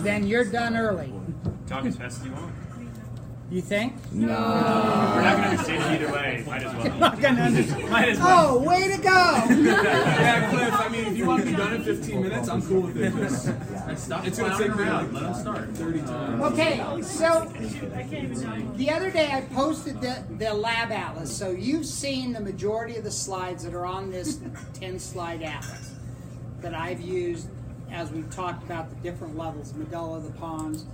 then you're done early. Talk as fast as you want. You think? No. We're not going to understand either way. Might as well. Not gonna understand. Might as well. Oh, way to go! Yeah, Cliff, I mean, if you want to be done in 15 minutes, I'm cool with it. It's going to take me Let them start. 30 times. Okay, so the other day I posted the lab atlas. So you've seen the majority of the slides that are on this 10-slide atlas that I've used as we've talked about the different levels, medulla, the pons,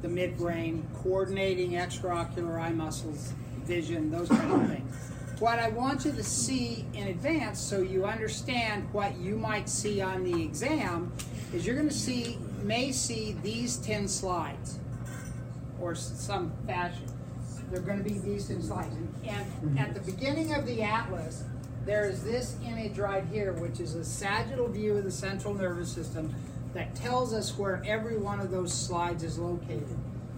the midbrain, coordinating extraocular eye muscles, vision, those kind of things. What I want you to see in advance so you understand what you might see on the exam is you're going to may see these 10 slides or some fashion. They're going to be these 10 slides. And at the beginning of the atlas, there is this image right here, which is a sagittal view of the central nervous system that tells us where every one of those slides is located.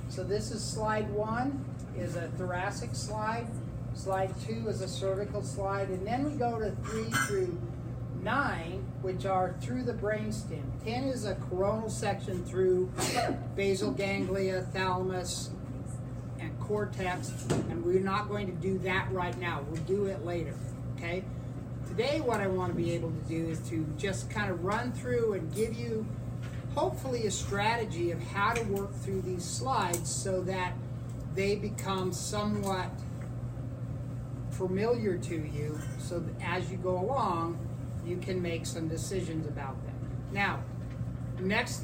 So this is slide 1, is a thoracic slide. Slide 2 is a cervical slide. And then we go to 3 through 9, which are through the brainstem. 10 is a coronal section through basal ganglia, thalamus, and cortex. And we're not going to do that right now. We'll do it later, okay? Today what I want to be able to do is to just kind of run through and give you hopefully a strategy of how to work through these slides so that they become somewhat familiar to you so that as you go along you can make some decisions about them. Now, next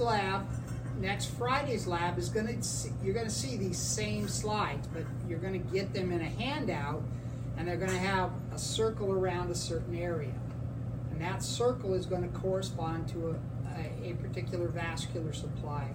Friday's lab is you're going to see these same slides, but you're going to get them in a handout and they're going to have a circle around a certain area. And that circle is going to correspond to a particular vascular supply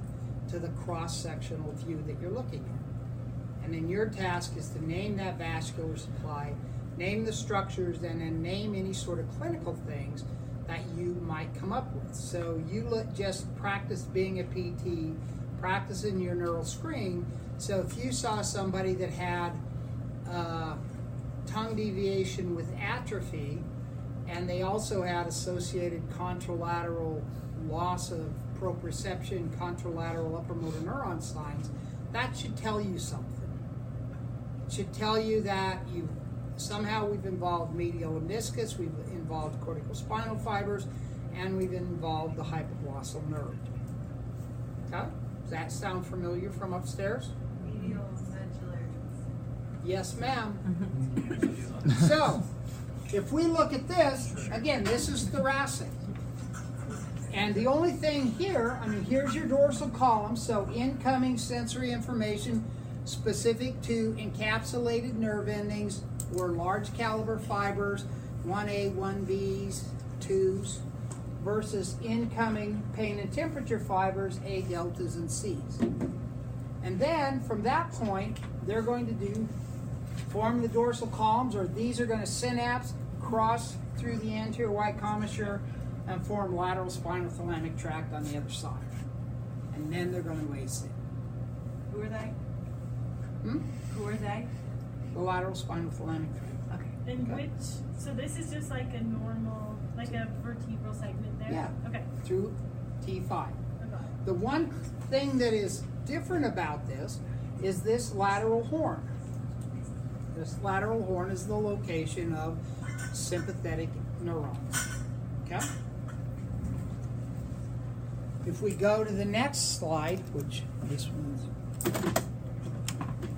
to the cross-sectional view that you're looking at. And then your task is to name that vascular supply, name the structures, and then name any sort of clinical things that you might come up with. So you just practice being a PT, practicing your neural screen. So if you saw somebody that had tongue deviation with atrophy, and they also had associated contralateral loss of proprioception, contralateral upper motor neuron signs, that should tell you something. It should tell you that we've involved medial lemniscus, we've involved corticospinal fibers, and we've involved the hypoglossal nerve. Okay? Does that sound familiar from upstairs? Medial medullaris. Yes, ma'am. So, if we look at this, again, this is thoracic. And the only thing here, here's your dorsal column, so incoming sensory information specific to encapsulated nerve endings were large caliber fibers, 1A, 1Bs, 2s, versus incoming pain and temperature fibers, A deltas and Cs. And then from that point, they're going to form the dorsal columns, or these are going to synapse, cross through the anterior white commissure, and form lateral spinal thalamic tract on the other side. And then they're going to lace in. Who are they? Who are they? The lateral spinal thalamic tract. Okay. And so this is just like a normal, like a vertebral segment there? Yeah. Okay. Through T5. Okay. The one thing that is different about this is this lateral horn. This lateral horn is the location of sympathetic neurons. Okay? If we go to the next slide, which this one's...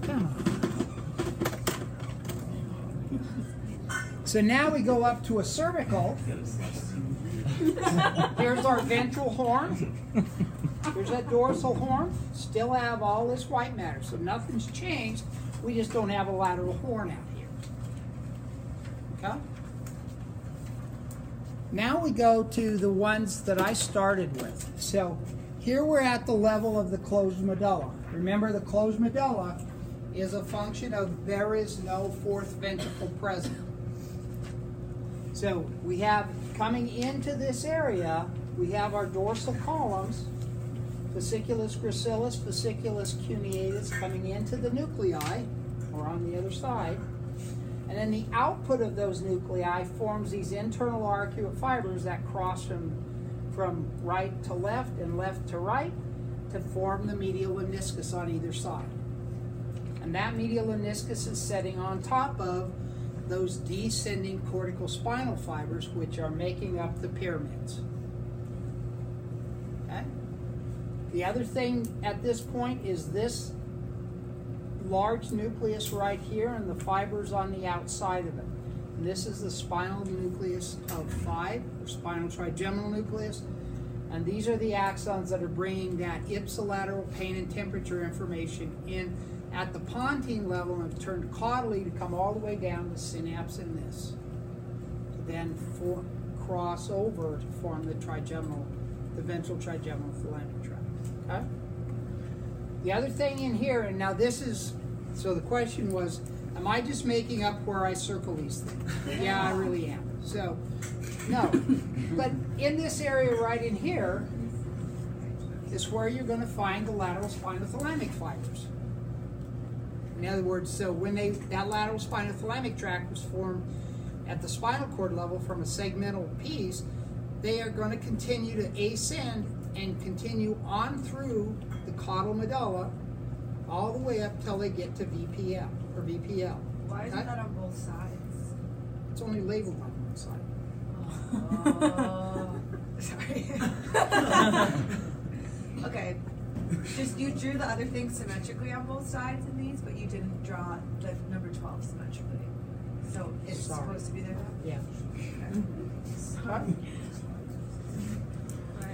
Come on. So now we go up to a cervical. Here's our ventral horn. Here's that dorsal horn. Still have all this white matter, so nothing's changed. We just don't have a lateral horn out here. Okay? Now we go to the ones that I started with. So here we're at the level of the closed medulla. Remember, the closed medulla is a function of there is no fourth ventricle present. So we have, coming into this area, we have our dorsal columns, fasciculus gracilis, fasciculus cuneatus, coming into the nuclei, or on the other side. And then the output of those nuclei forms these internal arcuate fibers that cross from right to left and left to right. to form the medial meniscus on either side. And that medial meniscus is setting on top of those descending cortical spinal fibers, which are making up the pyramids. Okay? The other thing at this point is this large nucleus right here and the fibers on the outside of it. And this is the spinal nucleus of 5, or spinal trigeminal nucleus. And these are the axons that are bringing that ipsilateral pain and temperature information in at the pontine level and turned caudally to come all the way down to synapse in this. To then cross over to form the ventral trigeminal thalamic tract. Okay? The other thing in here, and now this is, so the question was, am I just making up where I circle these things? Yeah, I really am. So, no. But in this area right in here is where you're going to find the lateral spinothalamic fibers. In other words, so when that lateral spinothalamic tract was formed at the spinal cord level from a segmental piece, they are going to continue to ascend and continue on through the caudal medulla all the way up till they get to VPL or VPL. Why isn't that on both sides? It's only labeled on one side. Oh, sorry. Okay. Just you drew the other things symmetrically on both sides in these, but you didn't draw the number 12 symmetrically. So it's supposed to be there now? Yeah. Okay. Sorry.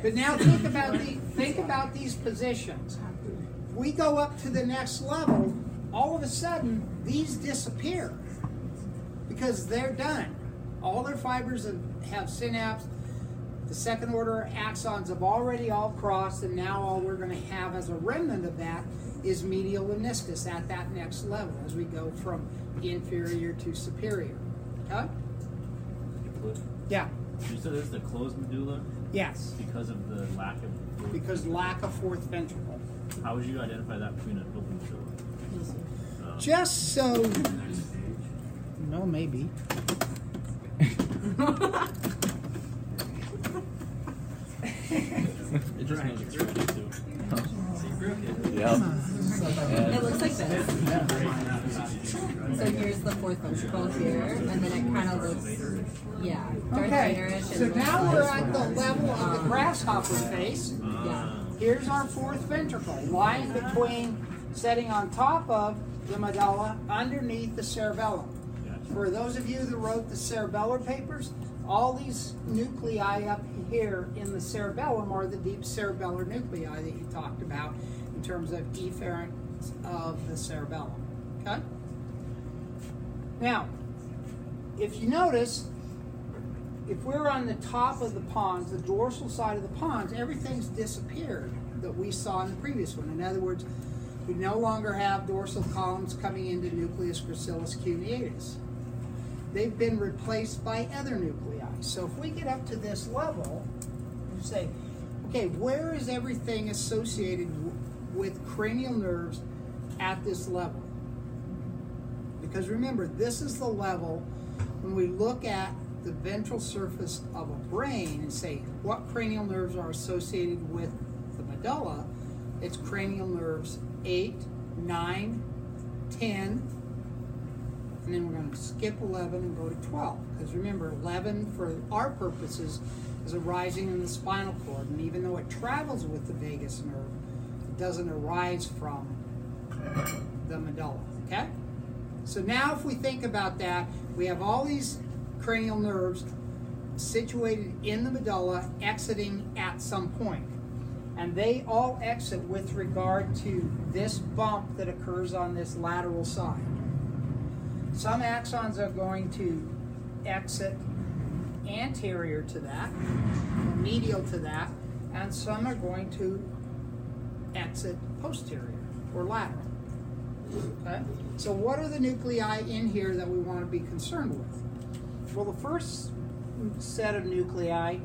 But now think about these positions. We go up to the next level, all of a sudden these disappear because they're done. All their fibers have synapse. The second order axons have already all crossed, and now all we're going to have as a remnant of that is medial meniscus at that next level as we go from inferior to superior. Okay? Yeah. You said this is the closed medulla Yes. because of the lack of fourth Because lack of fourth ventricle. How would you identify that between an open medulla? Just so. No, maybe. It just makes it tricky too. It looks like this. So here's the fourth ventricle here, and then it kind of looks, yeah, Darth Okay, Vader-ish. so now we're at the level of the grasshopper face. Yeah. Here's our fourth ventricle, lying between, setting on top of the medulla, underneath the cerebellum. For those of you that wrote the cerebellar papers, all these nuclei up here in the cerebellum are the deep cerebellar nuclei that you talked about in terms of efferents of the cerebellum. Okay? Now, if you notice, if we're on the top of the pons, the dorsal side of the pons, everything's disappeared that we saw in the previous one. In other words, we no longer have dorsal columns coming into nucleus gracilis cuneatus. They've been replaced by other nuclei. So if we get up to this level, we say, okay, where is everything associated with cranial nerves at this level? Because remember, this is the level when we look at the ventral surface of a brain and say what cranial nerves are associated with the medulla. It's cranial nerves 8, 9, 10, and then we're going to skip 11 and go to 12. Because remember, 11 for our purposes is arising in the spinal cord, and even though it travels with the vagus nerve, it doesn't arise from the medulla. Okay? So now if we think about that, we have all these cranial nerves situated in the medulla exiting at some point. And they all exit with regard to this bump that occurs on this lateral side. Some axons are going to exit anterior to that, medial to that, and some are going to exit posterior or lateral. Okay? So what are the nuclei in here that we want to be concerned with? Well, the first set of nuclei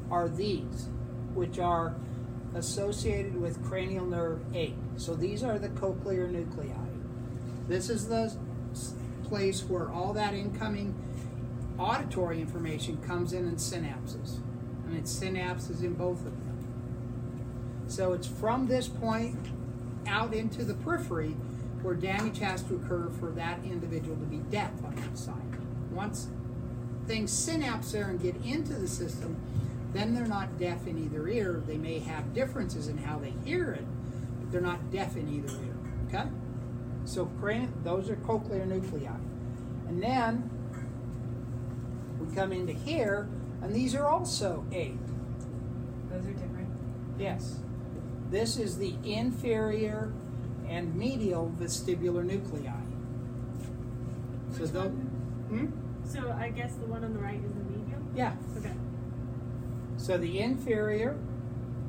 are these, which are associated with cranial nerve 8. So these are the cochlear nuclei. This is the place where all that incoming auditory information comes in and synapses. And it synapses in both of them. So it's from this point out into the periphery where damage has to occur for that individual to be deaf on that side. Once things synapse there and get into the system, then they're not deaf in either ear. They may have differences in how they hear it, but they're not deaf in either ear, okay? So those are cochlear nuclei. And then we come into here, and these are also 8. Those are different. Yes. This is the inferior and medial vestibular nuclei. So Which those, one? So I guess the one on the right is the medial? yeah. Okay. So the inferior,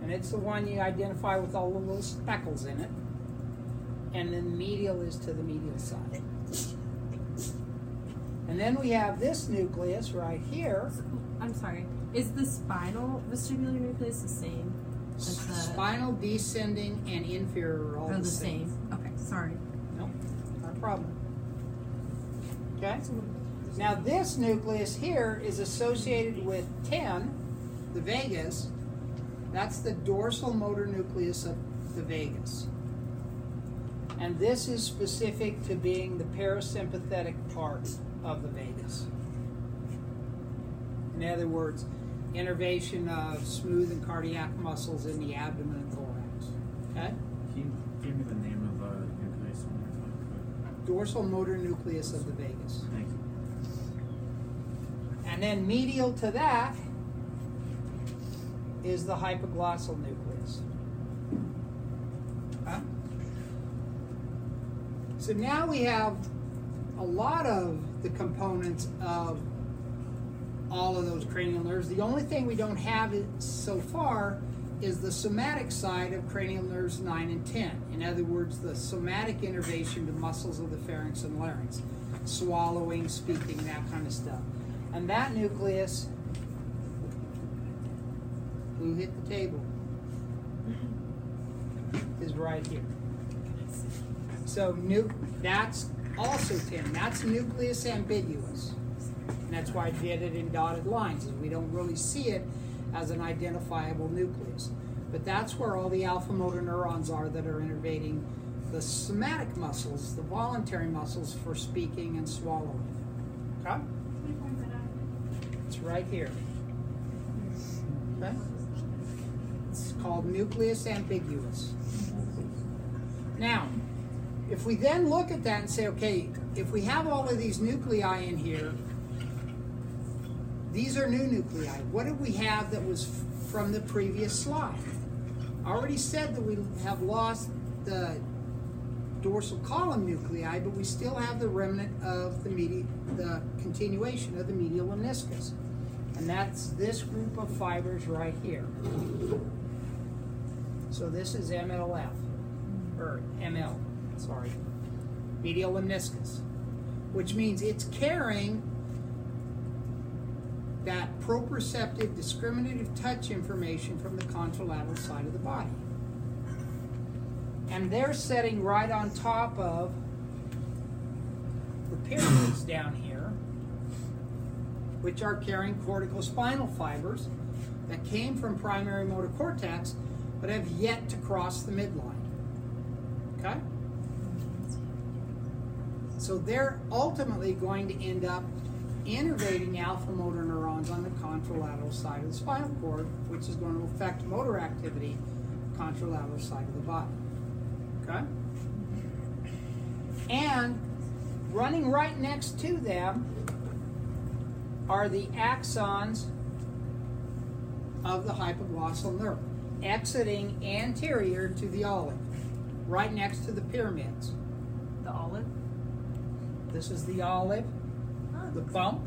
and it's the one you identify with all the little speckles in it. And then the medial is to the medial side. And then we have this nucleus right here. I'm sorry. Is the spinal vestibular nucleus the same as the Spinal, descending, and inferior are all or the same. Okay, sorry. Nope, not a problem. Okay? Now this nucleus here is associated with 10, the vagus. That's the dorsal motor nucleus of the vagus. And this is specific to being the parasympathetic part of the vagus. In other words, innervation of smooth and cardiac muscles in the abdomen and thorax. Okay? Can you give me the name of nucleus one more time? Dorsal motor nucleus of the vagus. Thank you. And then medial to that is the hypoglossal nucleus. Huh? So now we have a lot of the components of all of those cranial nerves. The only thing we don't have so far is the somatic side of cranial nerves 9 and 10. In other words, the somatic innervation to muscles of the pharynx and larynx, swallowing, speaking, that kind of stuff. And that nucleus, who hit the table, is right here. So that's also 10. That's nucleus ambiguous. And that's why I did it in dotted lines, is we don't really see it as an identifiable nucleus. But that's where all the alpha motor neurons are that are innervating the somatic muscles, the voluntary muscles for speaking and swallowing. Okay? It's right here. Okay? It's called nucleus ambiguous. Now, if we then look at that and say, okay, if we have all of these nuclei in here, these are new nuclei. What did we have that was from the previous slide? I already said that we have lost the dorsal column nuclei, but we still have the remnant of the continuation of the medial lemniscus. And that's this group of fibers right here. So this is MLF, or ML, sorry, medial lemniscus, which means it's carrying that proprioceptive discriminative touch information from the contralateral side of the body. And they're setting right on top of the pyramids down here, which are carrying corticospinal fibers that came from primary motor cortex but have yet to cross the midline. Okay? So they're ultimately going to end up innervating alpha motor neurons on the contralateral side of the spinal cord, which is going to affect motor activity contralateral side of the body. Okay? And running right next to them are the axons of the hypoglossal nerve, exiting anterior to the olive, right next to the pyramids. The olive? This is the olive, the bump.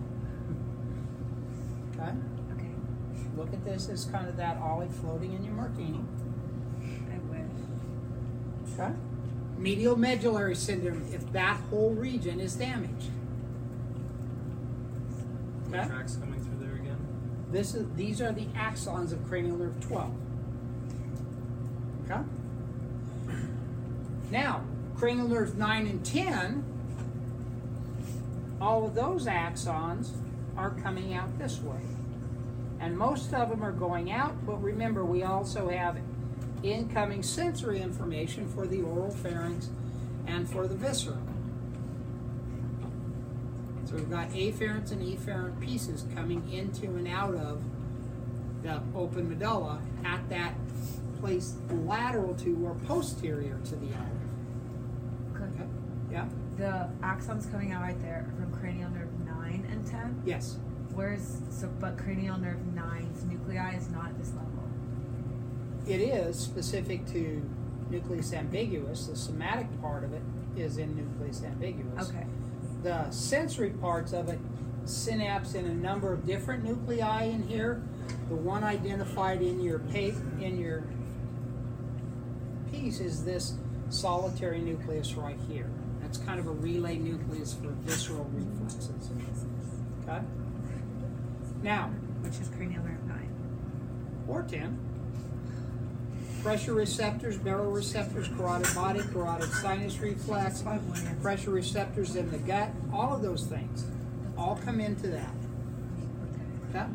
Okay? Okay. Look at this as kind of that olive floating in your martini. I wish. Okay? Medial medullary syndrome, if that whole region is damaged. What Okay? tracks coming through there again? These are the axons of cranial nerve 12. Okay? Now, cranial nerves 9 and 10, all of those axons are coming out this way. And most of them are going out, but remember, we also have incoming sensory information for the oral pharynx and for the viscera. So we've got afferent and efferent pieces coming into and out of the open medulla at that place lateral to or posterior to the olive. Okay. Yeah? The axons coming out right there are from cranial nerve 9 and 10. Yes. But cranial nerve 9's nuclei is not at this level. It is specific to nucleus ambiguous. The somatic part of it is in nucleus ambiguous. Okay. The sensory parts of it synapse in a number of different nuclei in here. The one identified in your piece is this solitary nucleus right here. That's kind of a relay nucleus for visceral reflexes. Okay? Now, Which is cranial nerve 9. or 10. Pressure receptors, baroreceptors, carotid body, carotid sinus reflex, pressure receptors in the gut, all of those things all come into that. Okay?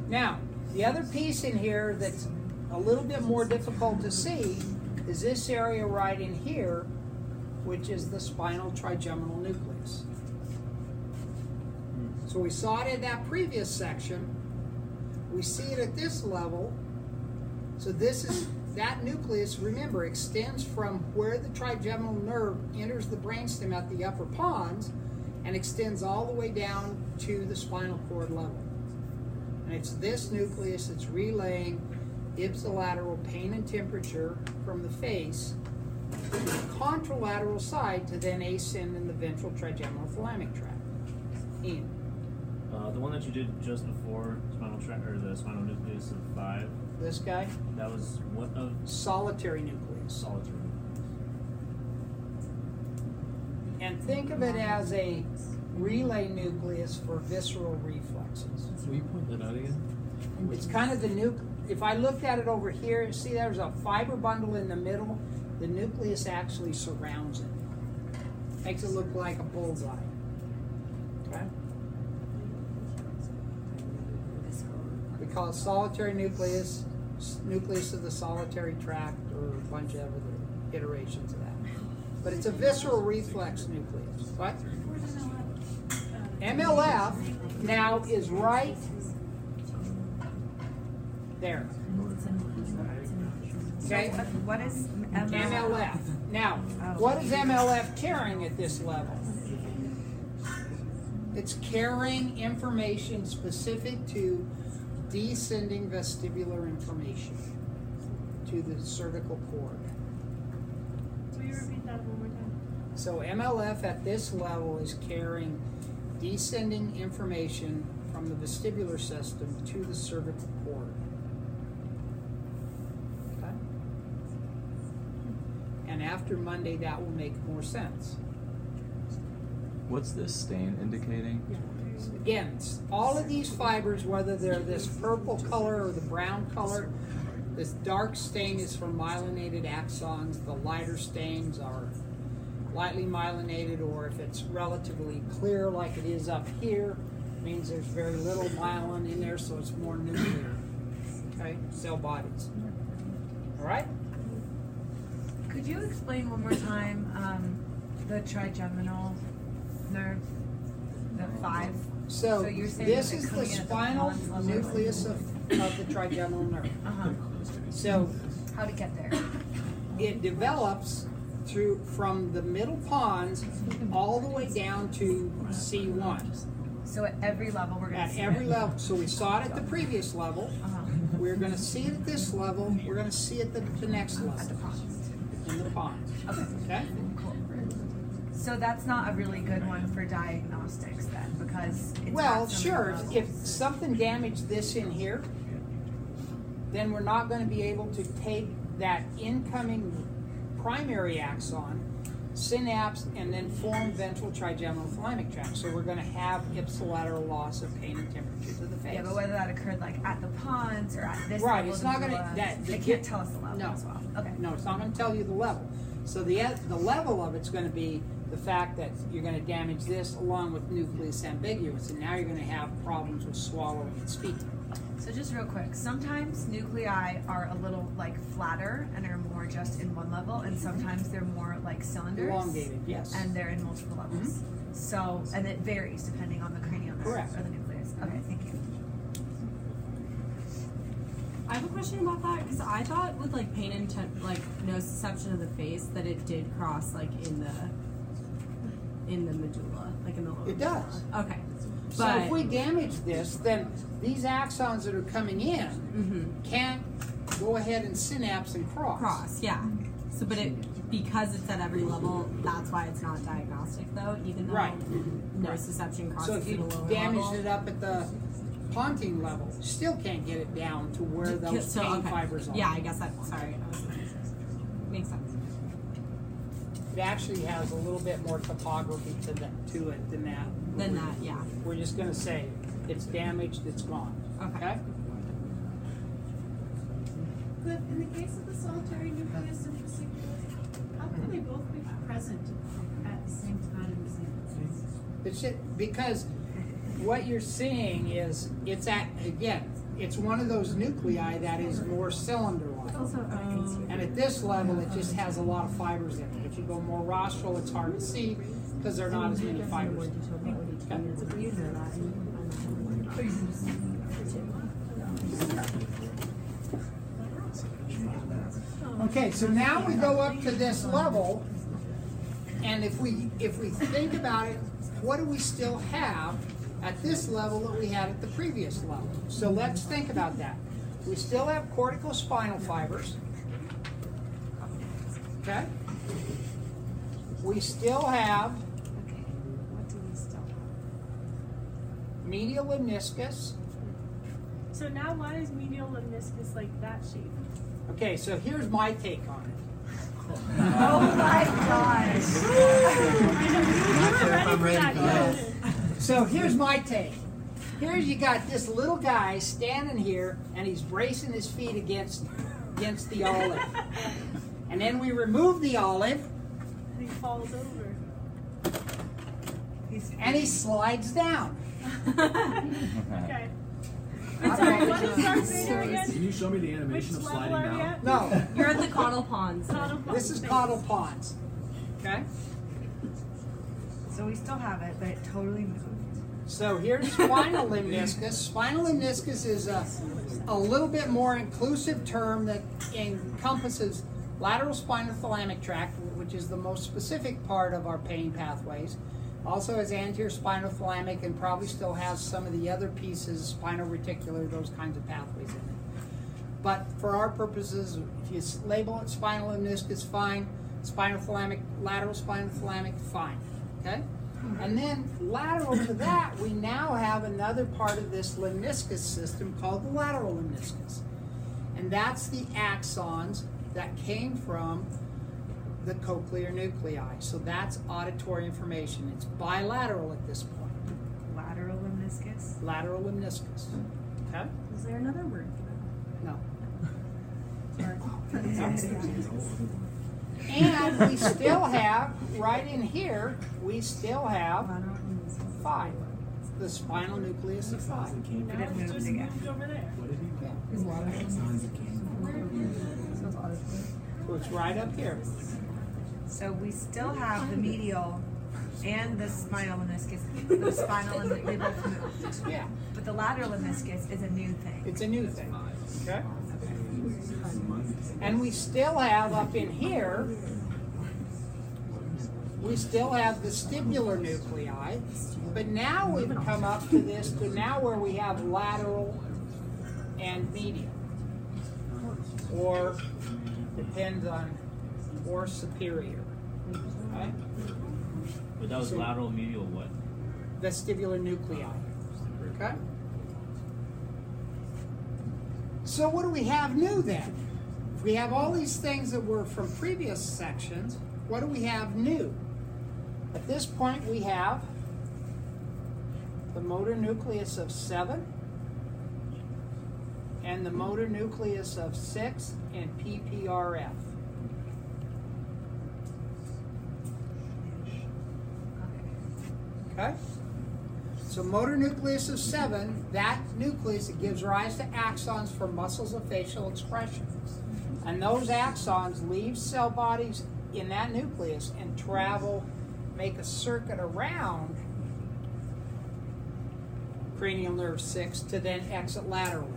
Now, the other piece in here that's a little bit more difficult to see is this area right in here, which is the spinal trigeminal nucleus. So we saw it in that previous section. We see it at this level. So this is, that nucleus, remember, extends from where the trigeminal nerve enters the brainstem at the upper pons and extends all the way down to the spinal cord level. And it's this nucleus that's relaying ipsilateral pain and temperature from the face to the contralateral side to then ascend in the ventral trigeminal thalamic tract. Ian. The one that you did just before spinal tract or the spinal nucleus of 5. This guy, That was what of solitary nucleus. solitary? And think of it as a relay nucleus for visceral reflexes. Will you point that out again? It's kind of the if I looked at it over here, see there's a fiber bundle in the middle, the nucleus actually surrounds it. Makes it look like a bullseye. Okay? We call it solitary nucleus, nucleus of the solitary tract, or a bunch of other iterations of that. But it's a visceral reflex nucleus. What? MLF now is right there. Okay? What is MLF. Now, what is MLF carrying at this level? It's carrying information specific to descending vestibular information to the cervical cord. Will you repeat that one more time? So MLF at this level is carrying descending information from the vestibular system to the cervical cord. Okay? And after Monday, that will make more sense. What's this stain indicating? Again, all of these fibers, whether they're this purple color or the brown color, this dark stain is for myelinated axons. The lighter stains are lightly myelinated, or if it's relatively clear like it is up here, it means there's very little myelin in there, so it's more nuclear. Okay, cell bodies. All right? Could you explain one more time the trigeminal nerve, the 5? So you're saying this that is the coming in at the spinal pons level? nucleus of the trigeminal nerve. Uh-huh. So How to get there? it develops from the middle pons all the way down to C1. So at every level we're going to At see every it. level. So we saw it at the previous level. Uh-huh. We're going to see it at this level. We're going to see it at the next At the level pons. in the pons. Okay. Okay? Cool. So that's not a really good one for diagnostics then, because it's Well, not so sure. many levels. If something damaged this in here, then we're not going to be able to take that incoming primary axon, synapse, and then form ventral trigeminal thalamic tract. So we're going to have ipsilateral loss of pain and temperature to the face. Yeah, but whether that occurred like at the pons or at this Right, level, it's of not the going to. medulla, they can't tell us the level No. as well. Okay. No, it's not going to tell you the level. So the level of it's going to be the fact that you're going to damage this along with nucleus ambiguous, and now you're going to have problems with swallowing and speaking. So just real quick, sometimes nuclei are a little like flatter and are more just in one level, and sometimes they're more like cylinders. Elongated, yes. And they're in multiple levels. So, and it varies depending on the cranial nerve Correct. or the nucleus. Okay, thank you. I have a question about that because I thought with like pain and like nociception of the face that it did cross like in the medulla, like in the lower. It does. medulla. Okay. So if we damage this, then these axons that are coming in can't go ahead and synapse and cross. Yeah. So, but because it's at every level, that's why it's not diagnostic though, even though Right. nociception crosses So if in you the lower damaged level. it up at the pontine level, you still can't get it down to where those pain fibers are. Yeah, I guess sorry. Makes sense. It actually has a little bit more topography to it than that. Yeah. We're just going to say it's damaged, it's gone. Okay. But in the case of the solitary nucleus and fasciculus, how can they both be present at the same time in the same place? It's because what you're seeing is it's one of those nuclei that is more cylinder-like. And at this level, it just has a lot of fibers in it. If you go more rostral, it's hard to see because there are not as many fibers. Okay, so now we go up to this level, and if we think about it, what do we still have at this level that we had at the previous level? So let's think about that. We still have corticospinal fibers. Okay? We still have medial lemniscus. So now why is medial lemniscus like that shape? Okay, so here's my take on it. Oh my gosh. I'm ready for that. So here's my take. Here's you got this little guy standing here, and he's bracing his feet against the olive. And then we remove the olive, And he falls over. and he slides down. Okay. I'm sorry, what is Darth Vader again? Can you show me the Which animation of level sliding are we down? at? No, You're at the caudal pons. Caudal pons. this is caudal pons. Okay? So we still have it, but it totally moved. So here's spinal lemniscus. Spinal lemniscus is a little bit more inclusive term that encompasses lateral spinothalamic tract, which is the most specific part of our pain pathways. Also has anterior spinothalamic and probably still has some of the other pieces, spinal reticular, those kinds of pathways in it. But for our purposes, if you label it spinal lemniscus, fine. Spinothalamic, lateral spinothalamic, fine. Okay? And then lateral to that, we now have another part of this lemniscus system called the lateral lemniscus. And that's the axons that came from the cochlear nuclei. So that's auditory information. It's bilateral at this point. Lateral lemniscus. Lateral lemniscus. Okay? Is there another word for that? No. And we still have, right in here, we still have 5. The spinal nucleus of 5. Now it's just moved over there. So it's right up here. So we still have the medial and the spinal lemniscus. The spinal and they both moved. Yeah. But the lateral lemniscus is a new thing. It's a new thing. Okay? And we still have up in here, we still have the vestibular nuclei, but now we've come up to this, to now where we have lateral and medial. Or, depends on, or superior. Okay? But that was lateral medial what? Vestibular nuclei. Okay? So what do we have new then? If we have all these things that were from previous sections, what do we have new? At this point we have the motor nucleus of 7 and the motor nucleus of 6 and PPRF. Okay? So So motor nucleus of 7, that nucleus, it gives rise to axons for muscles of facial expression. And those axons leave cell bodies in that nucleus and travel, make a circuit around cranial nerve 6 to then exit laterally.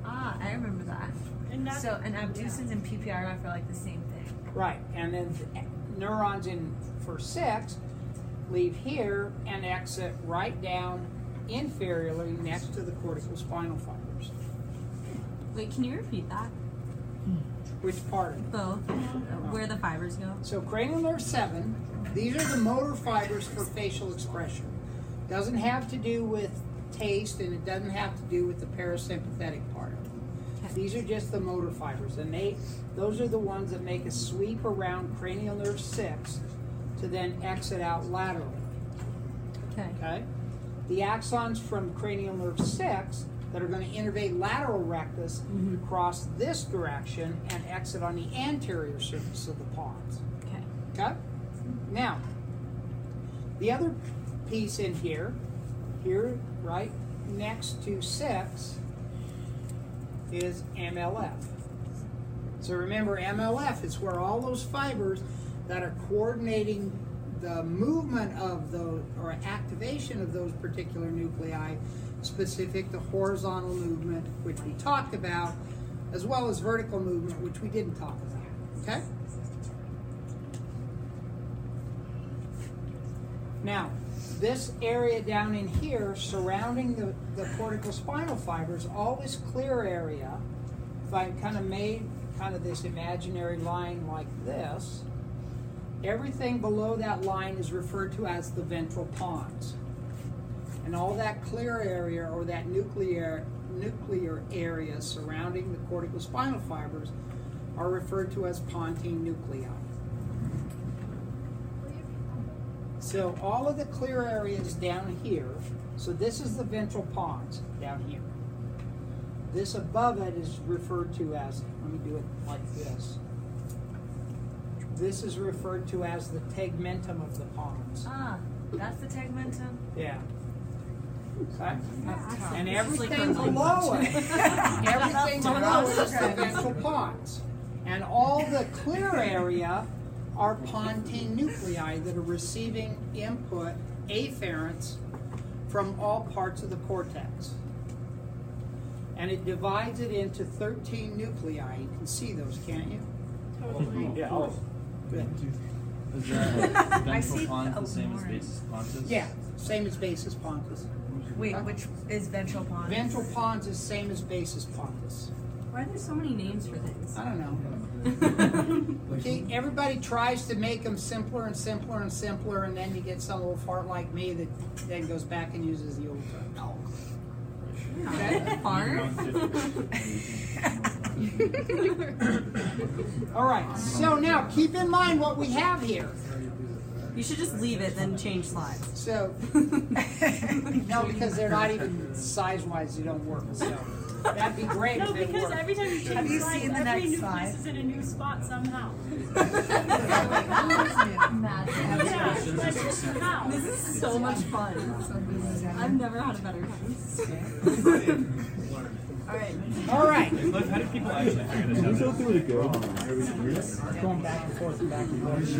Ah, I remember that. And that's, So, and abducens and PPRF are like the same thing. Right, and then neurons in for 6 leave here and exit right down inferiorly next to the cortical spinal fibers. Wait, can you repeat that? Which part? Both. Where the fibers go? So cranial nerve 7, these are the motor fibers for facial expression. Doesn't have to do with taste, and it doesn't have to do with the parasympathetic part of it. Okay. These are just the motor fibers, and those are the ones that make a sweep around cranial nerve 6 to then exit out laterally. Okay. Okay? The axons from cranial nerve 6 that are going to innervate lateral rectus cross this direction and exit on the anterior surface of the pons. Okay. Okay? Now, the other piece in here, right next to 6, is MLF. So remember, MLF is where all those fibers that are coordinating the movement of those, or activation of those particular nuclei, specific to horizontal movement, which we talked about, as well as vertical movement, which we didn't talk about. Okay? Now, this area down in here surrounding the cortical spinal fibers, all this clear area, if I kind of made kind of this imaginary line like this, everything below that line is referred to as the ventral pons. And all that clear area, or that nuclear area surrounding the cortical spinal fibers, are referred to as pontine nuclei. So all of the clear areas down here, so this is the ventral pons down here. This above it is referred to as, let me do it like this. This is referred to as the tegmentum of the pons. Ah, that's the tegmentum. Yeah. Okay. Yeah, And this is everything like below it, everything below it is the ventral pons. And all the clear area are pontine nuclei that are receiving input, afferents, from all parts of the cortex. And it divides it into 13 nuclei. You can see those, can't you? Yeah, all. Good. Is that I see ventral pons the the same as orange. basis pontus? Yeah, same as basis pontus. Wait, which is ventral pons? Ventral pons is same as basis pontus. Why are there so many names for things? I don't know. See, everybody tries to make them simpler and simpler and simpler, and then you get some little fart like me that then goes back and uses the old term. Okay? Fart? All right, so now keep in mind what we have here. You should just leave it, then change slides. So, no, because they're not even size-wise, they don't work. So that'd be great no, if they because worked. every time you change Have you slides, seen the every next nucleus slide? is in a new spot somehow. How? This is so much fun. I've never had a better time. Alright. All right. Liv, how do people actually figure this out? Going back and forth and back and forth.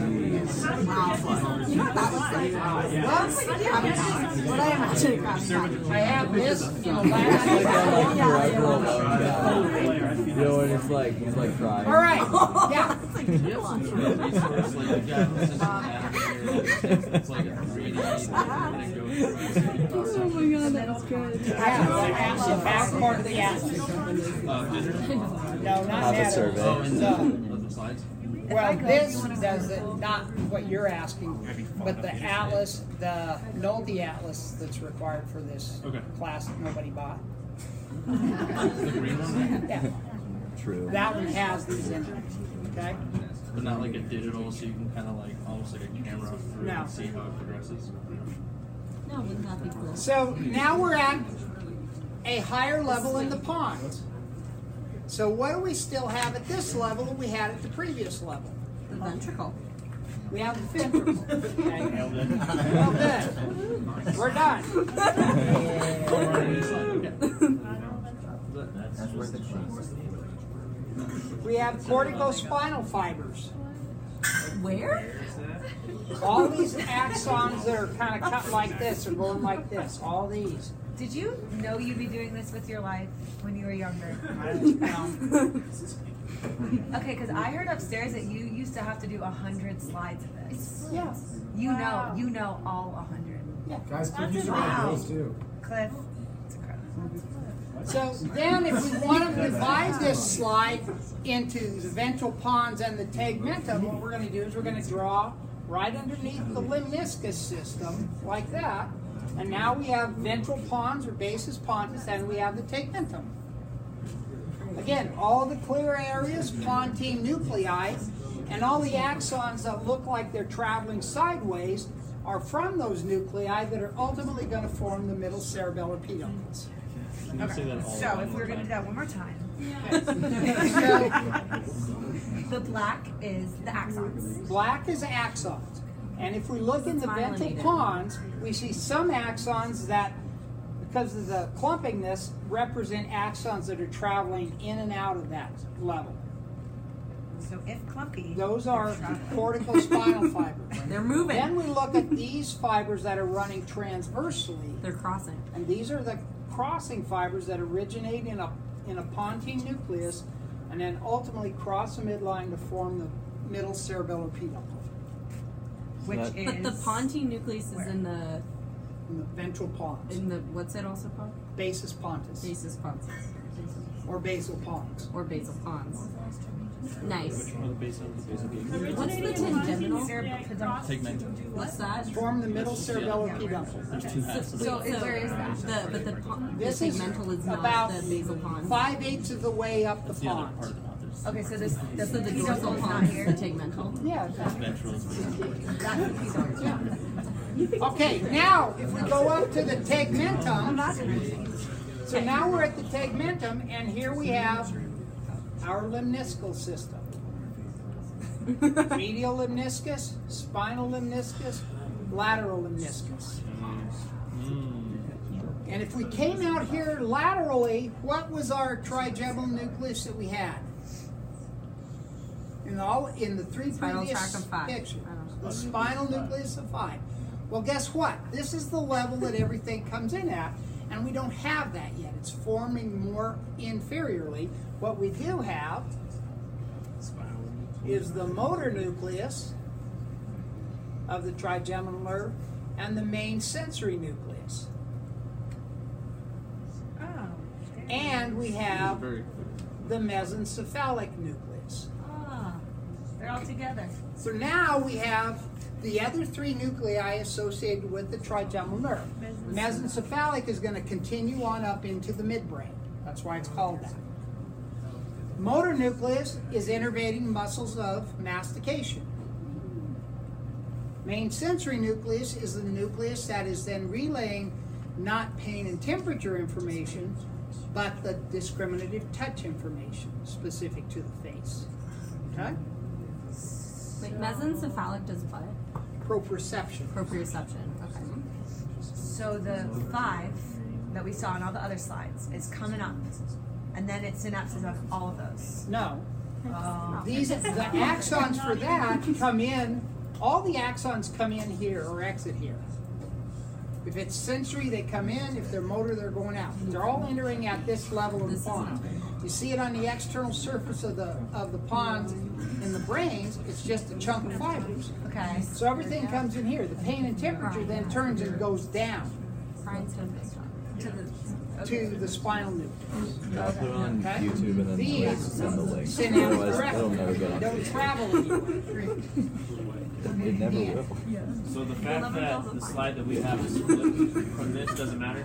What I imagine a crab I have this in a lab. You know, and it's like crying. All right. Yeah. Do you have some sort of resource, like you've got this it's like a 3D and it goes Oh my god, that's good. Yeah, the acid, back part of the acid. No, not Have a that. survey. No. Of the slides? Well, this does it, not what you're asking, but the atlas, the Nolte atlas that's required for this Okay. class that nobody bought. The green one? Yeah, True. that one has these in it, okay? But not like a digital, so you can kind of like almost like a camera through No. and see how it progresses. No, wouldn't that be cool? So now we're at a higher level in the pons. So what do we still have at this level that we had at the previous level? The ventricle. We have the ventricle. Okay? Nailed it. Well, good. We're done. That's where the We have corticospinal fibers. Where? All these axons that are kind of cut like this or going like this. All these. Did you know you'd be doing this with your life when you were younger? Okay, because I heard upstairs that you used to have to do 100 slides of this. Yeah. You know all 100. Guys, keep using Wow. those too. Cliff, it's incredible. So then if we want to divide this slide into the ventral pons and the tegmentum, what we're going to do is we're going to draw right underneath the lemniscus system, like that. And now we have ventral pons or basis pontus, and we have the tegmentum. Again, all the clear areas, pontine nuclei, and all the axons that look like they're traveling sideways are from those nuclei that are ultimately going to form the middle cerebellar peduncle. So if we're going to do that one more time. The black is the axons. Black is axons. And if we look in the ventral Myelinated. pons, we see some axons that, because of the clumpingness, represent axons that are traveling in and out of that level. So if clumpy, Those are corticospinal fibers. They're moving. Then we look at these fibers that are running transversely, They're crossing. and these are the crossing fibers that originate in a pontine nucleus and then ultimately cross the midline to form the middle cerebellar peduncle. which But is the pontine nucleus is in the Ventral pons, what's it also called? basis pontus, Basis pons or basal pons. or basal pons. Nice. One of the base of the base of the What's the tangential? Tegmentum. What's that? Form the middle cerebellar peduncle. There's two halves. So where is that? The This is segmental is not about the basal pons. 5/8 of the way up the That's the other part pons. of the pontus. Okay, so this So the peduncle dorsal is not pons is here. the tegmental. Yeah. Ventral is That's the peduncle. Okay, now if we go up to the tegmentum, so now we're at the tegmentum, and here we have our limniscal system. Medial limniscus, spinal limniscus, lateral limniscus. And if we came out here laterally, what was our trigeminal nucleus that we had? In the three Spinal previous tract of 5. pictures, I don't know. the spinal nucleus of 5. Well, guess what? This is the level that everything comes in at, and we don't have that yet. It's forming more inferiorly. What we do have is the motor nucleus of the trigeminal nerve and the main sensory nucleus. And we have Very the mesencephalic nucleus. They're all together. So now we have the other three nuclei associated with the trigeminal nerve. Mesencephalic is going to continue on up into the midbrain. That's why it's called that. Motor nucleus is innervating muscles of mastication. Main sensory nucleus is the nucleus that is then relaying not pain and temperature information, but the discriminative touch information specific to the face. Okay? Wait, mesencephalic does what? Proprioception. Proprioception. Okay. So the 5 that we saw on all the other slides is coming up, and then it synapses on all of those. No. Oh. The axons for that come in, all the axons come in here or exit here. If it's sensory, they come in. If they're motor, they're going out. They're all entering at this level of the pons. You see it on the external surface of the pons in the brains. It's just a chunk of fibers. Okay. So everything comes in here. The pain and temperature then turns and goes down Brian's gonna make to the spinal nucleus. I'll put it on Okay. YouTube and then These send the link. synapse Otherwise, it'll never directly get on. don't travel anywhere. It never Yeah. will. So the fact that the slide that we have is flipped from this doesn't matter.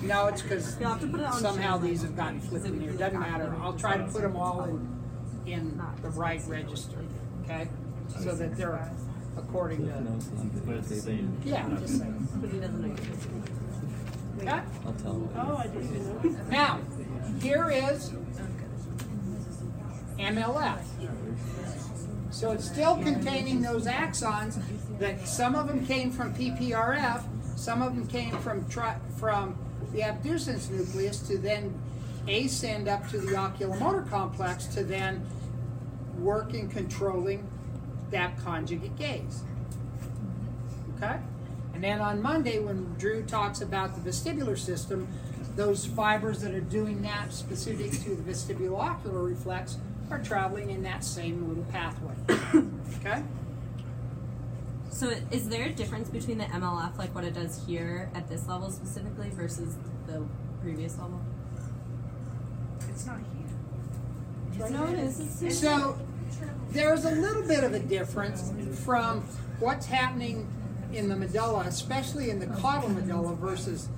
No, it's because You'll have to put it on somehow shared these link. have gotten flipped in here. Doesn't matter. I'll try to put them all in the right register, okay? So that they're according to, But it's the same. yeah, just saying. But he doesn't know you're supposed to. Okay? I'll tell him. Oh, I didn't know. Now, here is MLF. So it's still containing those axons that some of them came from PPRF, some of them came from the abducens nucleus to then ascend up to the oculomotor complex to then work in controlling that conjugate gaze. Okay? And then on Monday, when Drew talks about the vestibular system, those fibers that are doing that specific to the vestibulo-ocular reflex are traveling in that same little pathway. Okay? So is there a difference between the MLF, like what it does here at this level specifically, versus the previous level? It's not here. No, it is. So there's a little bit of a difference from what's happening in the medulla, especially in the caudal medulla, versus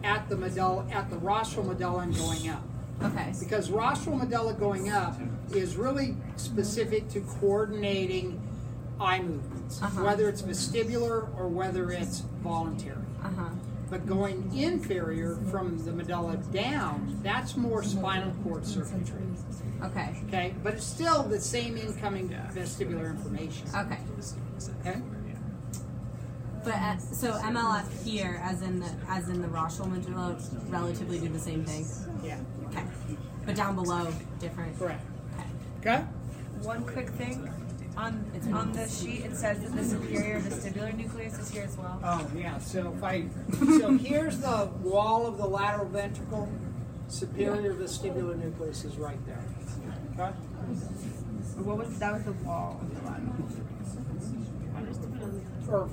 at the medulla, at the rostral medulla and going up. Okay. Because rostral medulla going up is really specific to coordinating eye movements, whether it's vestibular or whether it's voluntary. But going inferior from the medulla down, that's more spinal cord circuitry. Okay. Okay, but it's still the same incoming vestibular information. Okay. Okay. But so MLF here, as in the rostral medulla, relatively do the same thing. Yeah. Okay. But down below, different. Correct. Okay. Okay. One quick thing. On the sheet, it says that the superior vestibular nucleus is here as well. Oh yeah. So so here's the wall of the lateral ventricle. Superior vestibular nucleus is right there. Okay. That was the wall of the lateral. Or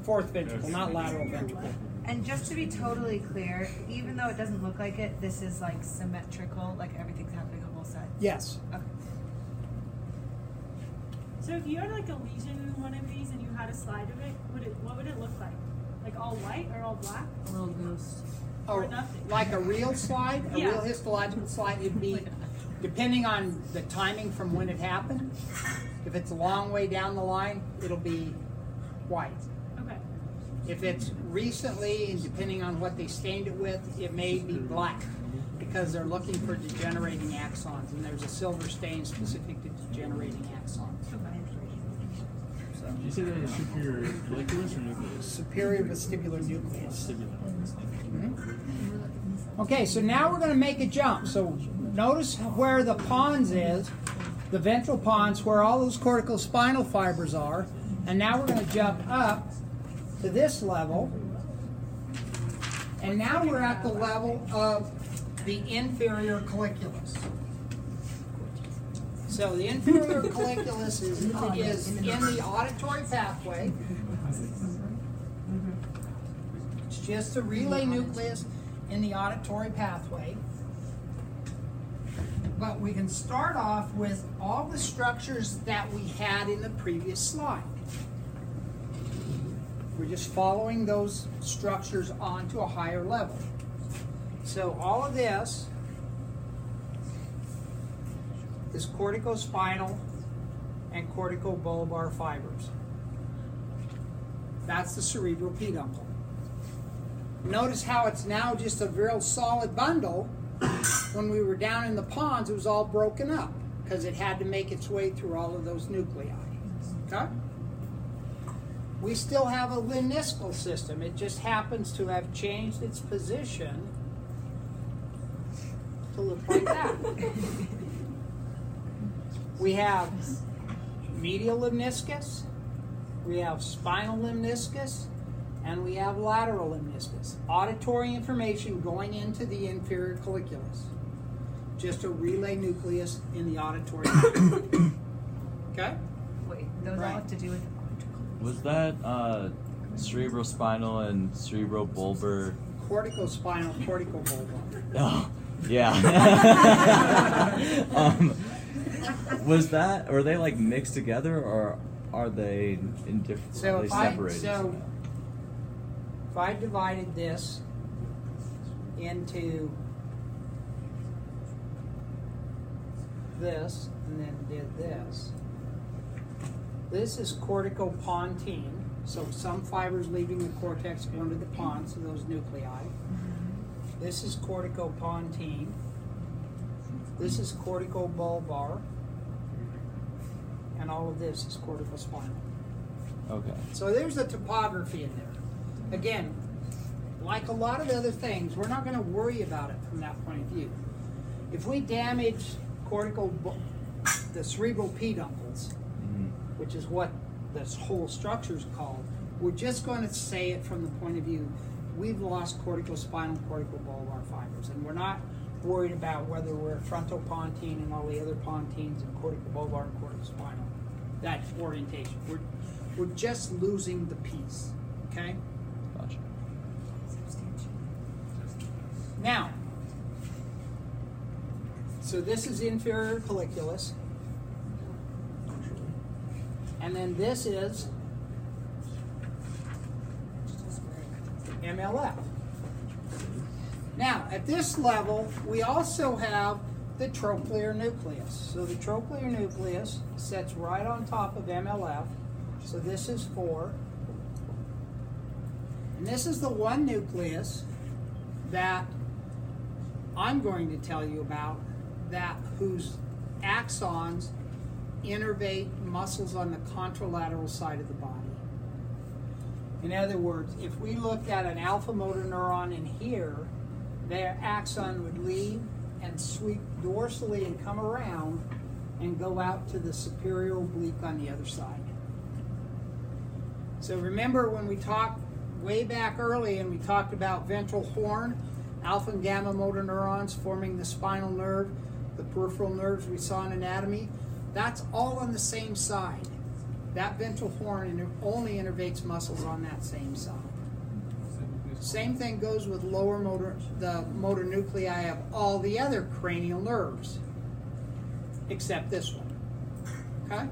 fourth ventricle, not lateral ventricle. And just to be totally clear, even though it doesn't look like it, this is like symmetrical, like everything's happening on both sides. Yes. Okay. So if you had like a lesion in one of these and you had a slide of it, what would it look like? Like all white or all black? A little ghost. Or nothing. like a real slide, a Yeah. real histological slide, it'd be, depending on the timing from when it happened, if it's a long way down the line, it'll be white. Okay. If it's recently, and depending on what they stained it with, it may be black, because they're looking for degenerating axons, and there's a silver stain specific to degenerating axons. Did you say that was superior colliculus or nucleus? Superior vestibular nucleus. Vestibular. Okay, so now we're going to make a jump. So notice where the pons is, the ventral pons, where all those corticospinal fibers are, and now we're going to jump up to this level, and now we're at the level of the inferior colliculus. So the inferior colliculus is in the auditory pathway. It's just a relay nucleus in the auditory pathway. But we can start off with all the structures that we had in the previous slide. We're just following those structures on to a higher level. So all of this is corticospinal and corticobulbar fibers. That's the cerebral peduncle. Notice how it's now just a real solid bundle. When we were down in the pons, it was all broken up because it had to make its way through all of those nuclei. Okay? We still have a lemniscal system. It just happens to have changed its position to look like that. We have medial lemniscus, we have spinal lemniscus, and we have lateral lemniscus. Auditory information going into the inferior colliculus. Just a relay nucleus in the auditory. Okay? Wait, those all have to do with Was that cerebrospinal and cerebrobulbar? Corticospinal, corticobulbar. Oh, yeah. Was that, are they like mixed together, or are they in different? So are they if I separated? if I divided this into this and then did this, this is corticopontine. So some fibers leaving the cortex go into the pons, so those nuclei. This is corticopontine. This is corticobulbar. and all of this is corticospinal. Okay. So there's the topography in there. Again, like a lot of other things, we're not going to worry about it from that point of view. If we damage the cerebral peduncles, which is what this whole structure is called, we're just going to say it from the point of view, we've lost corticospinal corticobulbar fibers, and we're not worried about whether we're frontopontine and all the other pontines and corticobulbar and corticospinal, that orientation. We're just losing the piece, okay? Gotcha. Now, so this is inferior colliculus, and then this is MLF. Now, at this level, we also have the trochlear nucleus. So the trochlear nucleus sits right on top of MLF. So this is 4. And this is the one nucleus that I'm going to tell you about, that whose axons innervate muscles on the contralateral side of the body. In other words, if we looked at an alpha motor neuron in here, their axon would leave and sweep dorsally and come around and go out to the superior oblique on the other side. So remember when we talked way back early and we talked about ventral horn, alpha and gamma motor neurons forming the spinal nerve, the peripheral nerves we saw in anatomy, that's all on the same side. That ventral horn only innervates muscles on that same side. Same thing goes with the motor nuclei of all the other cranial nerves, except this one. Okay?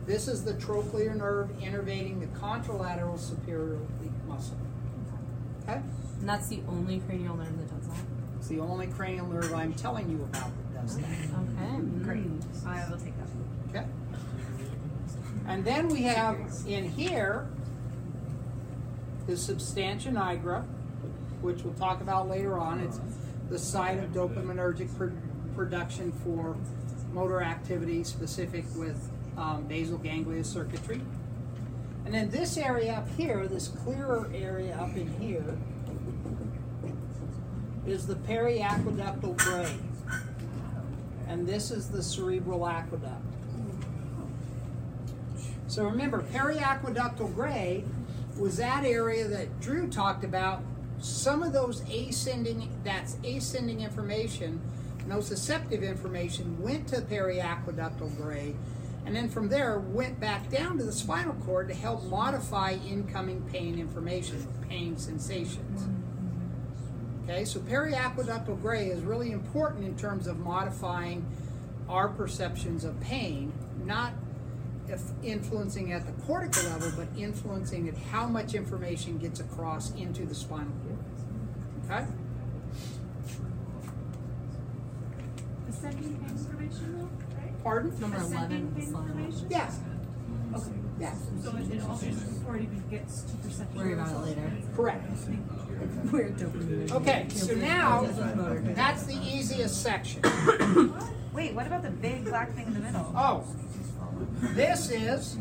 This is the trochlear nerve innervating the contralateral superior oblique muscle. Okay? And that's the only cranial nerve that does that? It's the only cranial nerve I'm telling you about that does that. Okay, great. I will take that. Okay? And then we have in here the substantia nigra, which we'll talk about later on. It's the site of dopaminergic production for motor activity specific with basal ganglia circuitry. And then this area up here, this clearer area up in here, is the periaqueductal gray. And this is the cerebral aqueduct. So remember, periaqueductal gray was that area that Drew talked about. Some of those ascending information, nociceptive information, went to periaqueductal gray, and then from there went back down to the spinal cord to help modify incoming pain information, pain sensations. Okay, so periaqueductal gray is really important in terms of modifying our perceptions of pain, not influencing at the cortical level, but influencing at how much information gets across into the spinal cord. Okay? Ascending pain information though, right? Pardon? Number 11 Ascending of the pain slide. information? Yeah. Okay. Yeah. So it also, before it even gets to perception. Worry about it later. Correct. We're dopamine. Okay, so now that's the easiest section. Wait, what about the big black thing in the middle? Oh, this is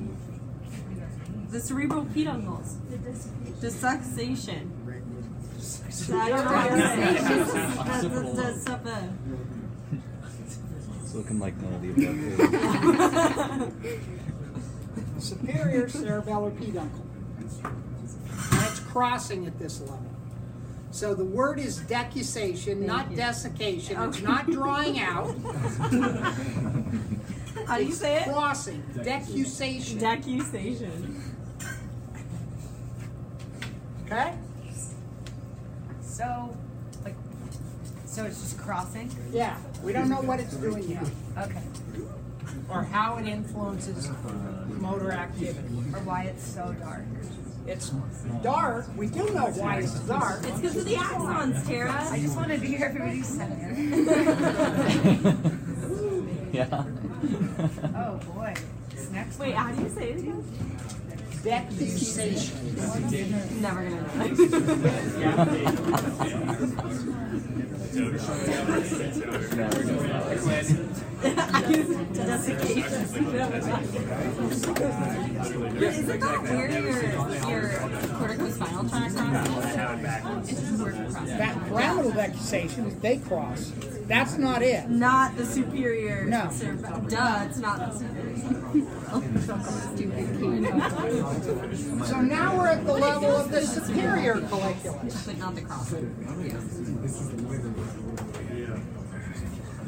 The cerebral peduncles. Dissuction. It's looking like none of the above. superior cerebellar peduncle. And it's crossing at this level. So the word is decussation, not desiccation. It's not drawing out. How do you say it? Crossing. Decussation. Decussation. Okay? So it's just crossing? Yeah. We don't know what it's doing yet. Okay. Or how it influences motor activity. Or why it's so dark. It's dark. We do know why it's dark. It's because of the axons, Tara. I just wanted to hear everybody say it. Yeah. Oh boy. This next Wait, one. how do you say it again? decussation. Never gonna Isn't that where your corticospinal tract crosses? It's just working across. That pyramidal decussation, they cross. That's not it. Not the superior. No. Duh, it's not the superior. So now we're at the level of the superior colliculus. But not the cross.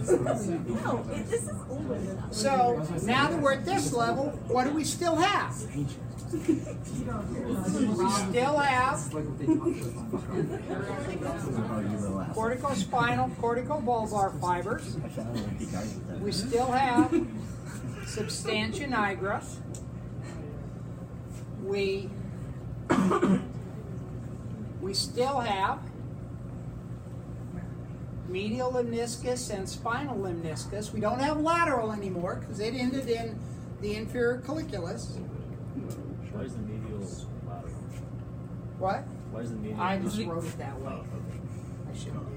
No, this is older than us. So now that we're at this level, what do we still have? We still have corticospinal, corticobulbar fibers. We still have substantia nigra. We still have medial lemniscus and spinal lemniscus. We don't have lateral anymore because it ended in the inferior colliculus. Why is the medial lateral? What? Why is the medial? I just wrote it that way. I shouldn't do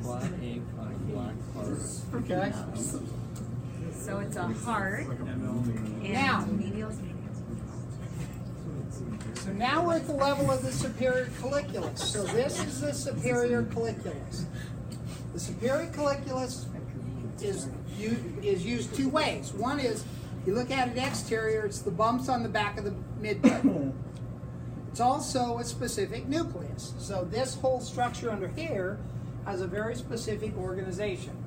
Black ink on a black heart. that. Okay. So it's a heart and Now. medial. So now we're at the level of the superior colliculus. So this is the superior colliculus. The superior colliculus is used two ways. One is, you look at it exterior, it's the bumps on the back of the midbrain. It's also a specific nucleus. So this whole structure under here has a very specific organization.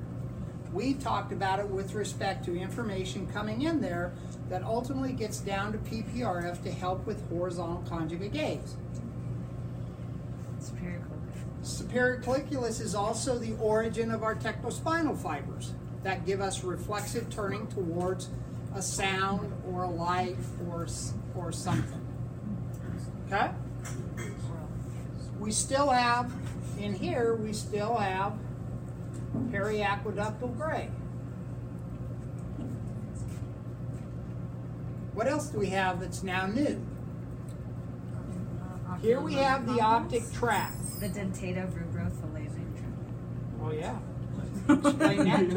We talked about it with respect to information coming in there that ultimately gets down to PPRF to help with horizontal conjugate gaze. Superior colliculus. Superior colliculus is also the origin of our tectospinal fibers that give us reflexive turning towards a sound or a light or something. Okay? We still have, in here, we still have periaqueductal gray. What else do we have that's now new? Here we have the optic tract. The dentata rubrothalamic. Oh yeah. Explain that to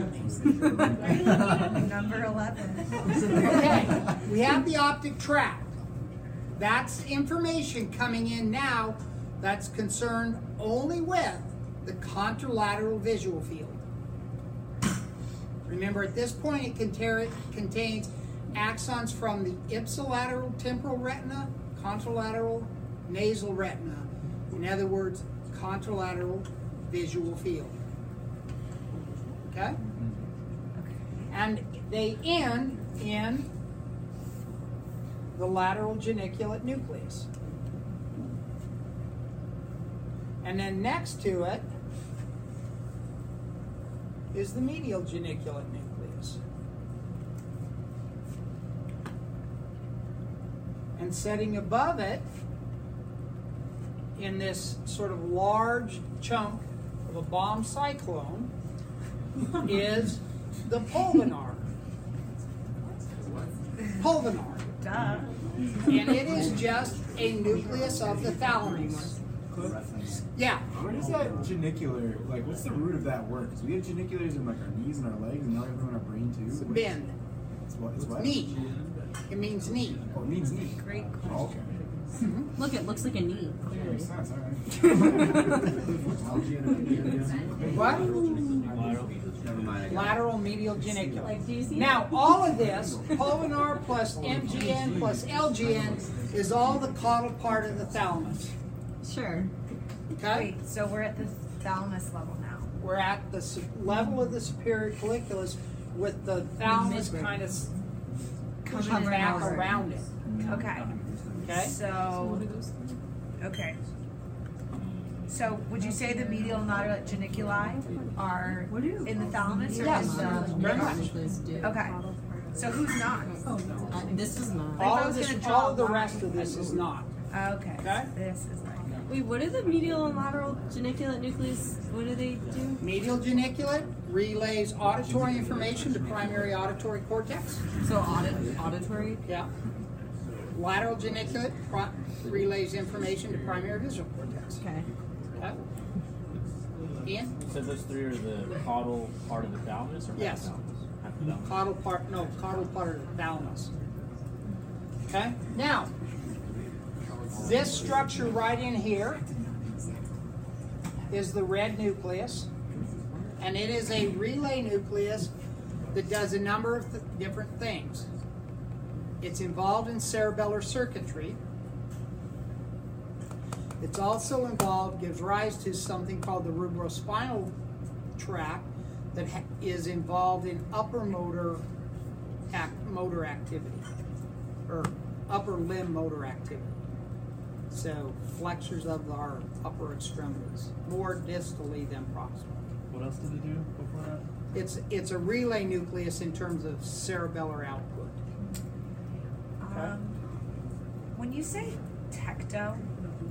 me. Number 11. Okay, we have the optic tract. That's information coming in now that's concerned only with the contralateral visual field. Remember, at this point, it contains axons from the ipsilateral temporal retina, contralateral nasal retina. In other words, contralateral visual field. Okay? And they end in the lateral geniculate nucleus. And then next to it is the medial geniculate nucleus. And setting above it, in this sort of large chunk of a bomb cyclone, is the pulvinar. Pulvinar. Duh. And it is just a nucleus of the thalamus. Yeah. Where does that genicular, like, what's the root of that work? Because we have geniculars in like our knees and our legs, and now we have them in our brain too. Bend. It's what? It's what? Knee. It means knee. Oh, it means knee. Great Oh, okay. Look, it looks like a knee. Makes sense, all right. What? Never mind. Lateral medial geniculate. Like, do you see Now, all of this, pulvinar plus MGN plus LGN, is all the caudal part of the thalamus. Sure. Okay? Wait, so we're at the thalamus level now. We're at the level of the superior colliculus with the thalamus kind of pushing Hovering back over. around it. Okay. Okay? So, okay. So, would you say the medial and lateral geniculi are in the thalamus or Yes, in the? very much. Okay. So who's not? This is not. All I of was this, gonna draw all of the a line. rest of this is not. Okay. Okay. This is like. Wait, what are the medial and lateral geniculate nucleus? What do they do? Medial geniculate, relays auditory information to primary auditory cortex. So auditory. Yeah. Lateral geniculate relays information to primary visual cortex. Okay. Okay. Ian? You said those three are the caudal part of the thalamus, or Yes. hypothalamus? Caudal part of the thalamus. Okay? Now, this structure right in here is the red nucleus, and it is a relay nucleus that does a number of different things. It's involved in cerebellar circuitry. It's also involved, gives rise to something called the cerebrospinal tract that is involved in upper motor activity, or upper limb motor activity. So flexors of our upper extremities, more distally than proximally. What else did it do before that? It's a relay nucleus in terms of cerebellar output. When you say tecto,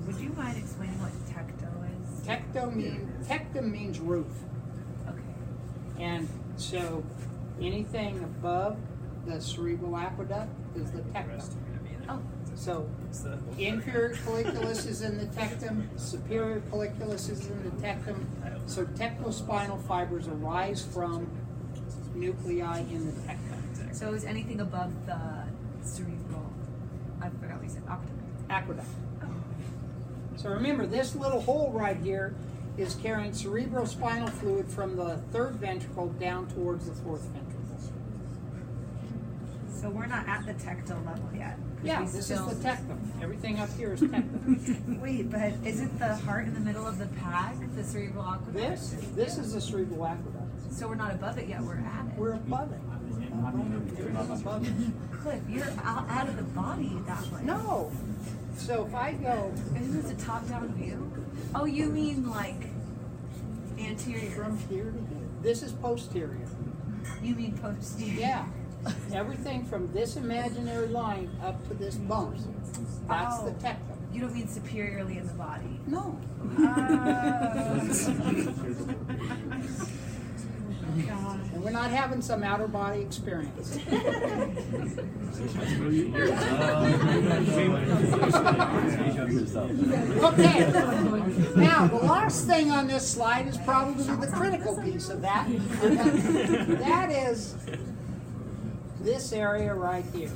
would you mind explaining what tecto is? Tectum means roof. Okay. And so anything above the cerebral aqueduct is the tectum. Oh, So inferior colliculus is in the tectum, superior colliculus is in the tectum. So tectospinal fibers arise from nuclei in the tectum. so is anything above the cerebral? I forgot what you said. Aqueduct. So remember, this little hole right here is carrying cerebrospinal fluid from the third ventricle down towards the fourth ventricle. So we're not at the tecto level yet. Yeah, We this is still- the tectum. Everything up here is tectum. Wait, but isn't the heart in the middle of the pag, the cerebral aqueduct? This is the cerebral aqueduct. So we're not above it yet. We're at it. We're above it. Above it. Cliff, you're out of the body that way. No. So if I go Isn't this a top-down view? Oh, you mean like anterior? from here to here, this is posterior. You mean posterior? Yeah. Everything from this imaginary line up to this bump. That's the Oh. tectum. You don't mean superiorly in the body. No. And we're not having some outer body experience. Okay. Now, the last thing on this slide is probably the critical piece of that. That is this area right here.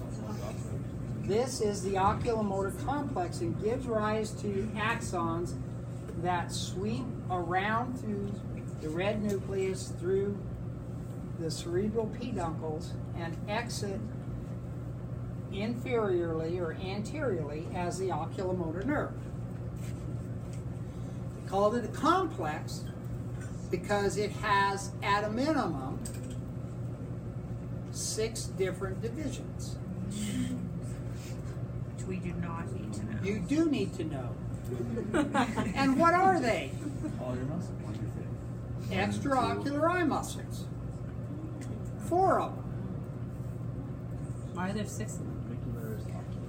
This is the oculomotor complex and gives rise to axons that sweep around through the red nucleus, through the cerebral peduncles, and exit inferiorly or anteriorly as the oculomotor nerve. We called it a complex because it has, at a minimum, 6 different divisions. Which we do not need to know. You do need to know. And what are they? All your muscles. Extraocular eye muscles. 4 of them. Why are there 6 of them?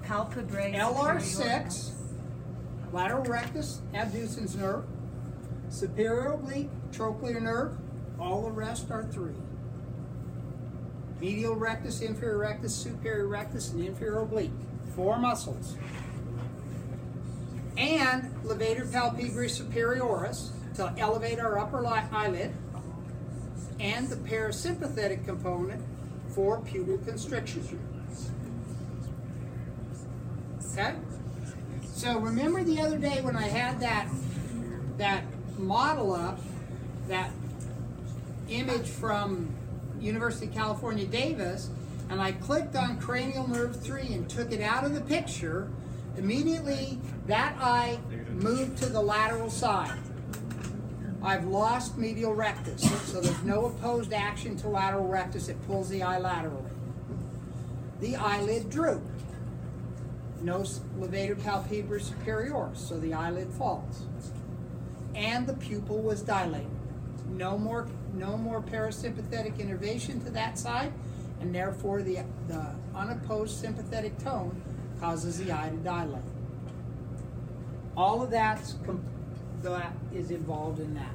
Palpebrae. LR6, lateral rectus abducens nerve, superior oblique trochlear nerve. All the rest are 3. Medial rectus, inferior rectus, superior rectus, and inferior oblique. 4 muscles. And levator palpebrae superioris to elevate our upper eyelid, and the parasympathetic component for pupil constriction. Okay? So remember the other day when I had that model up, that image from University of California, Davis, and I clicked on cranial nerve 3 and took it out of the picture. Immediately that eye moved to the lateral side. I've lost medial rectus, so there's no opposed action to lateral rectus. It pulls the eye laterally. The eyelid drooped. No levator palpebrae superioris, so the eyelid falls. And the pupil was dilated. No more parasympathetic innervation to that side, and therefore the unopposed sympathetic tone causes the eye to dilate. All of that is involved in that.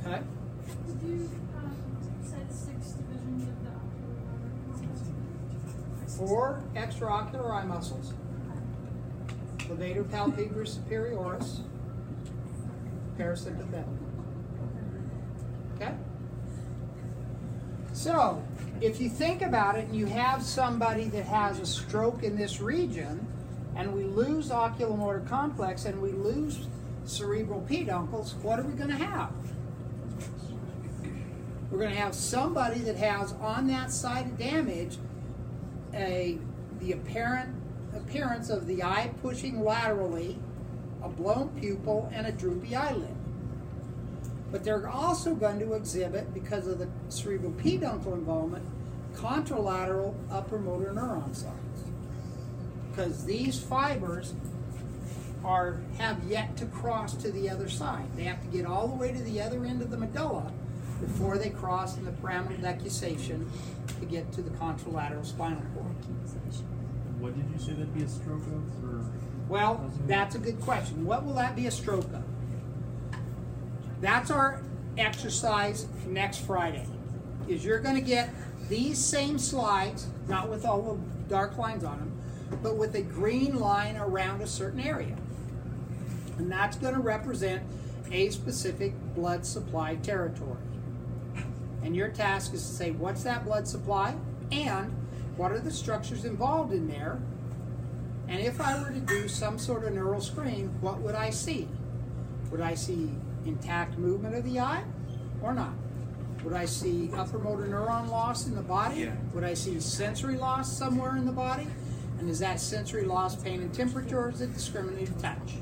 Okay? Could you 4 extraocular eye muscles, levator palpebrae superioris, parasympathetic. Okay? So, if you think about it and you have somebody that has a stroke in this region, and we lose oculomotor complex and we lose cerebral peduncles, what are we going to have? We're going to have somebody that has on that side of damage the apparent appearance of the eye pushing laterally, a blown pupil, and a droopy eyelid. But they're also going to exhibit, because of the cerebral peduncle involvement, contralateral upper motor neuron signs. Because these fibers have yet to cross to the other side. They have to get all the way to the other end of the medulla before they cross in the pyramidal decussation to get to the contralateral spinal cord. What did you say that'd be a stroke of? Or well, that's a good question. What will that be a stroke of? That's our exercise next Friday. Is you're going to get these same slides, not with all the dark lines on them, but with a green line around a certain area. And that's going to represent a specific blood supply territory. And your task is to say, what's that blood supply? And what are the structures involved in there? And if I were to do some sort of neural screen, what would I see? Would I see intact movement of the eye or not? Would I see upper motor neuron loss in the body? Yeah. Would I see sensory loss somewhere in the body? And is that sensory loss pain and temperature, or is it discriminative touch?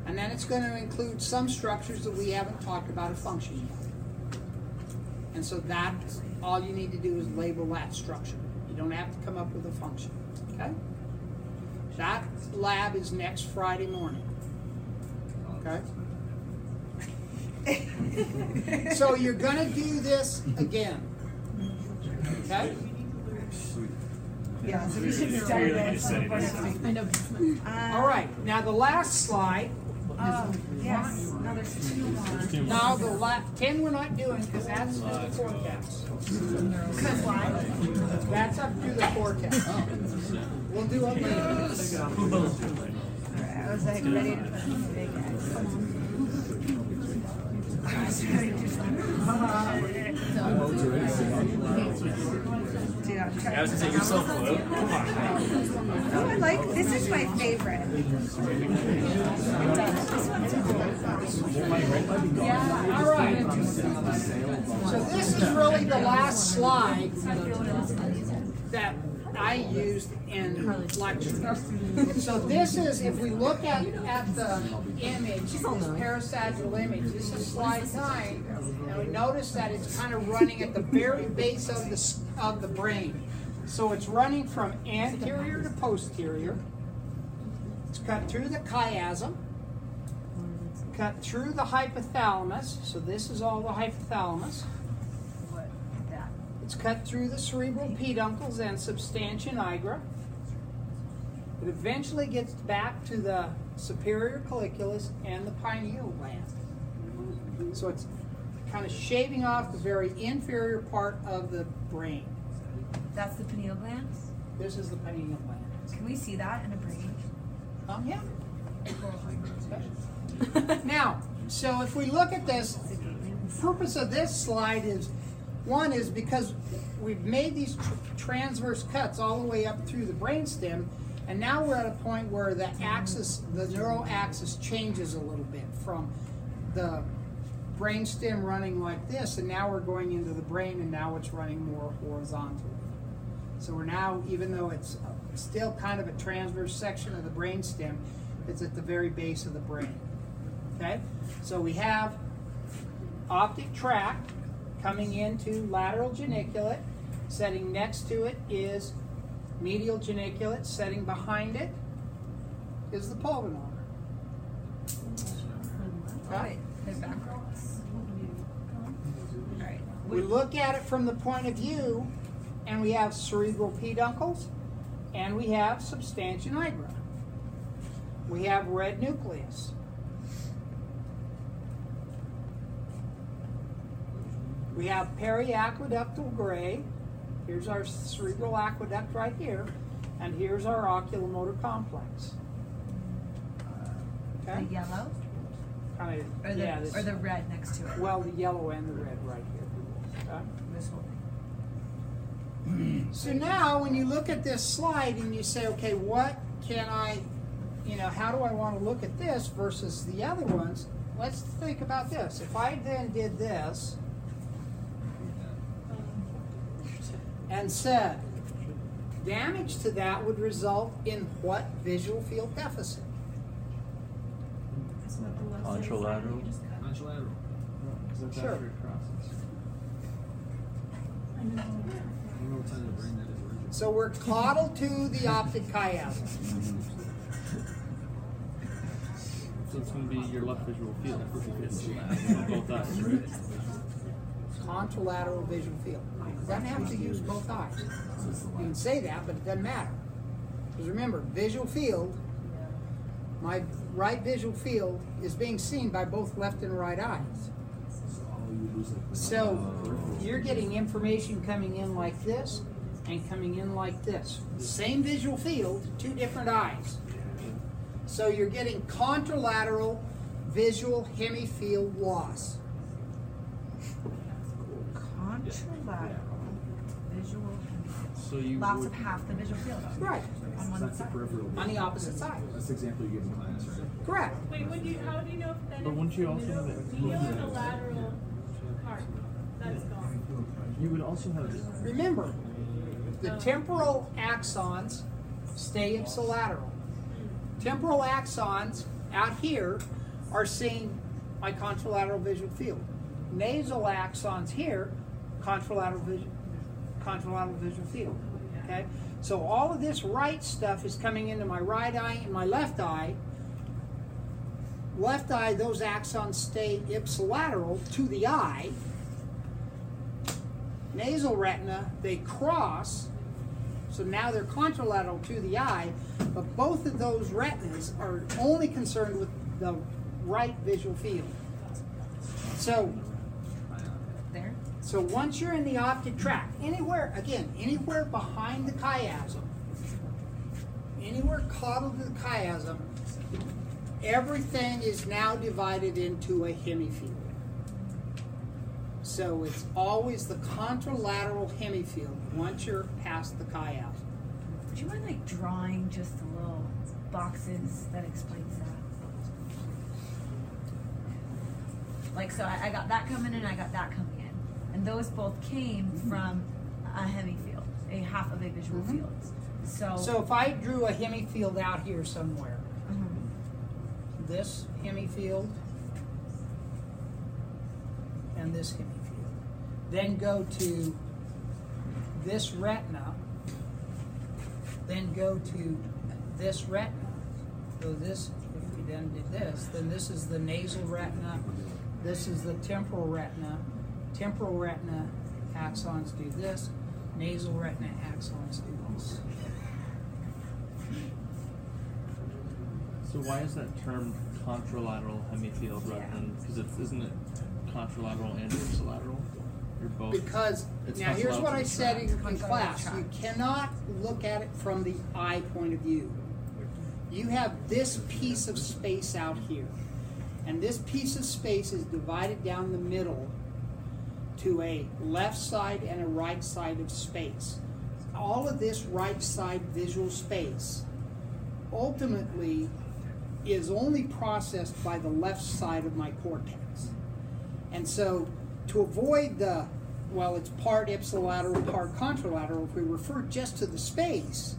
And then it's going to include some structures that we haven't talked about of function yet. And so that's all you need to do is label that structure. You don't have to come up with a function. Okay? That lab is next Friday morning. Okay? So you're going to do this again. Okay? Yeah, so we should start I know. All right. Now the last slide. Yes. No, there's 2 more. No, the 10 we're not doing because that's just the forecast. Because why? That's up through the forecast. We'll do it later. I was like ready to put the big Dude, I'm trying. I was gonna say you're so float. Come on. Oh, I like this. Is my favorite. All right. So this is really the last slide that I used in lecture. So this is, if we look at the image, this parasagittal image, this is slide 9, and we notice that it's kind of running at the very base of the brain. So it's running from anterior to posterior. It's cut through the chiasm, cut through the hypothalamus. So this is all the hypothalamus. It's cut through the cerebral peduncles and substantia nigra. It eventually gets back to the superior colliculus and the pineal gland. So it's kind of shaving off the very inferior part of the brain. That's the pineal gland. This is the pineal gland. Can we see that in a brain? Yeah. Now, so if we look at this, the purpose of this slide is, one is because we've made these transverse cuts all the way up through the brainstem, and now we're at a point where the axis, the neural axis, changes a little bit from the brainstem running like this, and now we're going into the brain, and now it's running more horizontally. So we're now, even though it's still kind of a transverse section of the brainstem, it's at the very base of the brain. Okay? So we have optic tract coming into lateral geniculate. Setting next to it is medial geniculate. Setting behind it is the pulvinar. Okay? They're backwards. All right. We look at it from the point of view, and we have cerebral peduncles, and we have substantia nigra. We have red nucleus. We have periaqueductal gray, Here's our cerebral aqueduct right here, and here's our oculomotor complex. Okay? The yellow Kind of, or the yeah, this, or the red next to it. well, the yellow and the red right here. Okay? This whole thing. So now when you look at this slide and you say, okay, what can I, how do I want to look at this versus the other ones? Let's think about this. If I then did this and said, damage to that would result in what visual field deficit? Contralateral. Contralateral. Because that's Sure. after it crosses. I don't know what time of brain that is originally. So we're caudal to the optic chiasm. So it's going to be your left visual field. It's both eyes, right? Contralateral visual field. It doesn't have to use both eyes. You can say that, but it doesn't matter. Because remember, visual field, my right visual field is being seen by both left and right eyes. So you're getting information coming in like this and coming in like this. Same visual field, two different eyes. So you're getting contralateral visual hemifield loss. Contralateral visual. So you Loss would, of half the visual field. Right. On one That's the side. peripheral. On the opposite side. That's the example you give in class, right? Correct. Wait, how do you know if that But is wouldn't you also middle, have it- medial or the lateral part that is gone? you would also have Remember, the temporal axons stay ipsilateral. Temporal axons out here are seeing my contralateral visual field. Nasal axons here, contralateral visual field. Okay? So all of this right stuff is coming into my right eye and my left eye. Left eye, those axons stay ipsilateral to the eye. Nasal retina, they cross, so now they're contralateral to the eye, but both of those retinas are only concerned with the right visual field. So once you're in the optic tract, anywhere behind the chiasm, anywhere caudal to the chiasm, everything is now divided into a hemifield. So it's always the contralateral hemifield once you're past the chiasm. Would you mind drawing just the little boxes that explains that? So I got that coming in, I got that coming in. And those both came from a hemifield, a half of a visual field. So if I drew a hemifield out here somewhere, this hemifield and this hemifield, then go to this retina, then go to this retina. So this, if we then did this, then this is the nasal retina, this is the temporal retina. Temporal retina axons do this, nasal retina axons do this. So why is that term contralateral hemifield rather than, because isn't it contralateral and ipsilateral? You're both. Because, It's now here's what I contralateral said in tract. class, you cannot look at it from the eye point of view. You have this piece of space out here, and this piece of space is divided down the middle to a left side and a right side of space. All of this right side visual space ultimately is only processed by the left side of my cortex. And so to avoid it's part ipsilateral, part contralateral, if we refer just to the space,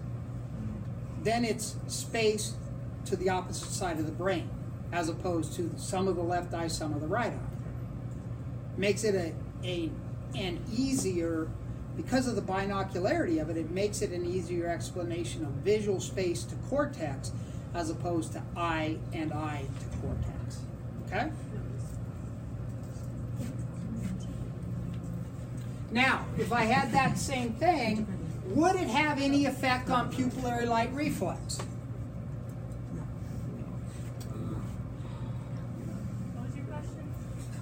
then it's space to the opposite side of the brain, as opposed to some of the left eye, some of the right eye. Makes it an easier, because of the binocularity of it, it makes it an easier explanation of visual space to cortex as opposed to eye and eye to cortex. Okay? Now, if I had that same thing, would it have any effect on pupillary light reflex? What was your question?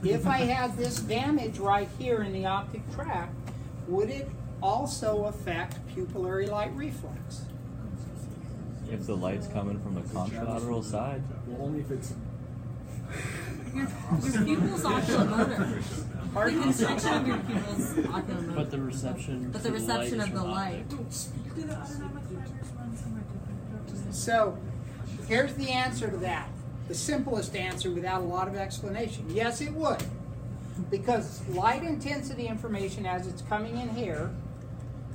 If I had this damage right here in the optic tract, would it also affect pupillary light reflex. If the light's coming from the contralateral side. Well, only if it's. Your pupil's oculomotor. The constriction of your pupil's oculomotor. But the reception. But the reception of the light. Do the autonomic fibers run somewhere different? So here's the answer to that. The simplest answer without a lot of explanation. Yes, it would. Because light intensity information as it's coming in here,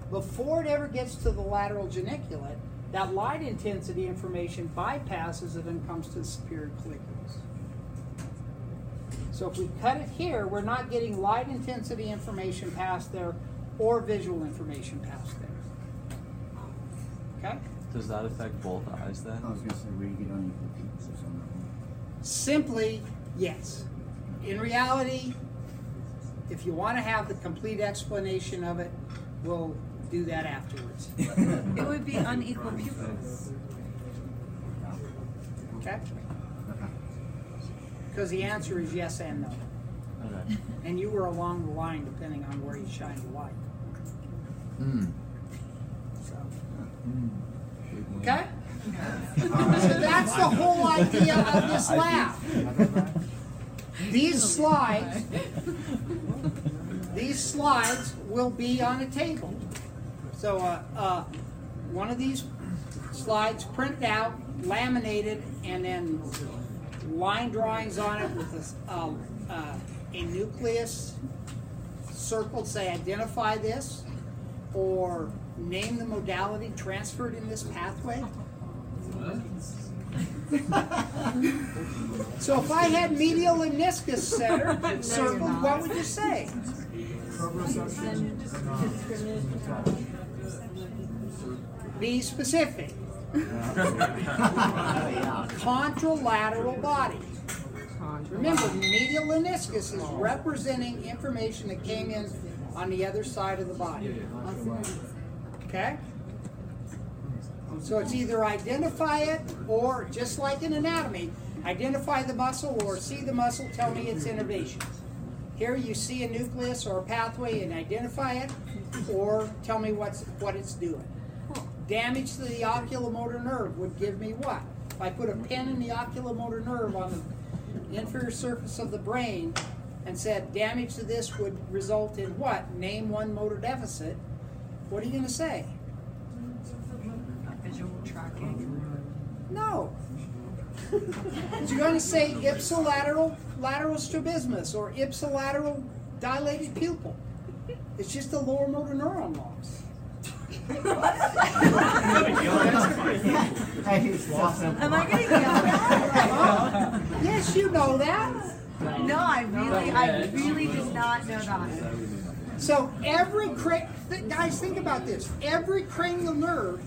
before it ever gets to the lateral geniculate, that light intensity information bypasses it and comes to the superior colliculus. So if we cut it here, we're not getting light intensity information past there or visual information past there. Okay? Does that affect both eyes then? I was gonna say where you get unequal peaks or something. Simply, yes. In reality, if you want to have the complete explanation of it, we'll do that afterwards. It would be unequal pupils. Okay? Because the answer is yes and no. Okay. And you were along the line depending on where you shine the light. So, okay? So that's the whole idea of this lab. These slides will be on a table. So one of these slides printed out, laminated, and then line drawings on it with a nucleus circled, say identify this, or name the modality transferred in this pathway. So if I had medial lemniscus center circled, what would you say? Be specific. Contralateral body. Remember, medial lemniscus is representing information that came in on the other side of the body. Okay? So it's either identify it or, just like in anatomy, identify the muscle or see the muscle, tell me its innervation. Here you see a nucleus or a pathway and identify it, or tell me what it's doing. Damage to the oculomotor nerve would give me what? If I put a pin in the oculomotor nerve on the inferior surface of the brain and said damage to this would result in what? Name one motor deficit. What are you going to say? Visual tracking. No. You're going to say ipsilateral lateral strabismus or ipsilateral dilated pupil. It's just a lower motor neuron loss. Am I getting yelled at? Yes, you know that. No, I really did not know that. So guys, think about this. Every cranial nerve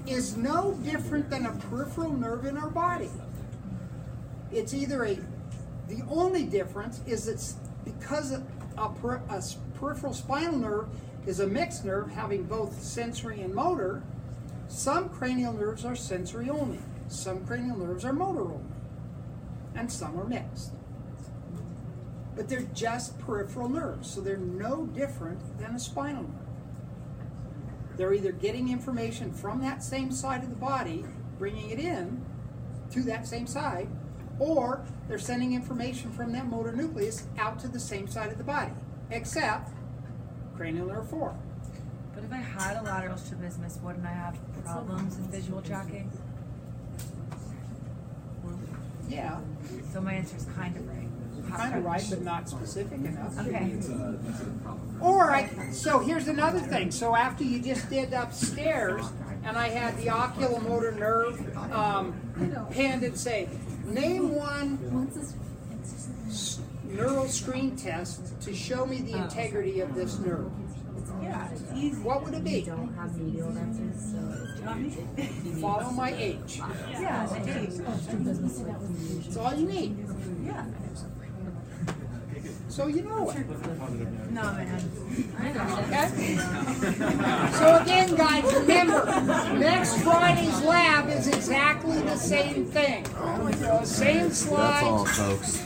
is no different than a peripheral nerve in our body. It's either the only difference is it's because a peripheral spinal nerve is a mixed nerve having both sensory and motor. Some cranial nerves are sensory only. Some cranial nerves are motor only. And some are mixed. But they're just peripheral nerves, so they're no different than a spinal nerve. They're either getting information from that same side of the body, bringing it in to that same side, or they're sending information from that motor nucleus out to the same side of the body, except cranial nerve 4. But if I had a lateral strabismus, wouldn't I have problems with visual tracking? Yeah, So my answer is kind of right. kind of right, but not specific enough. Okay. So here's another thing. So after you just did upstairs, and I had the oculomotor nerve pinned and say, name one neural screen test to show me the integrity of this nerve. Yeah, it's easy. What would it be? Don't have medial lenses, so Follow my H. Yeah, the H. That's all you need. Yeah. So you know it. No, man. Okay? So again, guys, remember, next Friday's lab is exactly the same thing. Same slides. That's all, folks.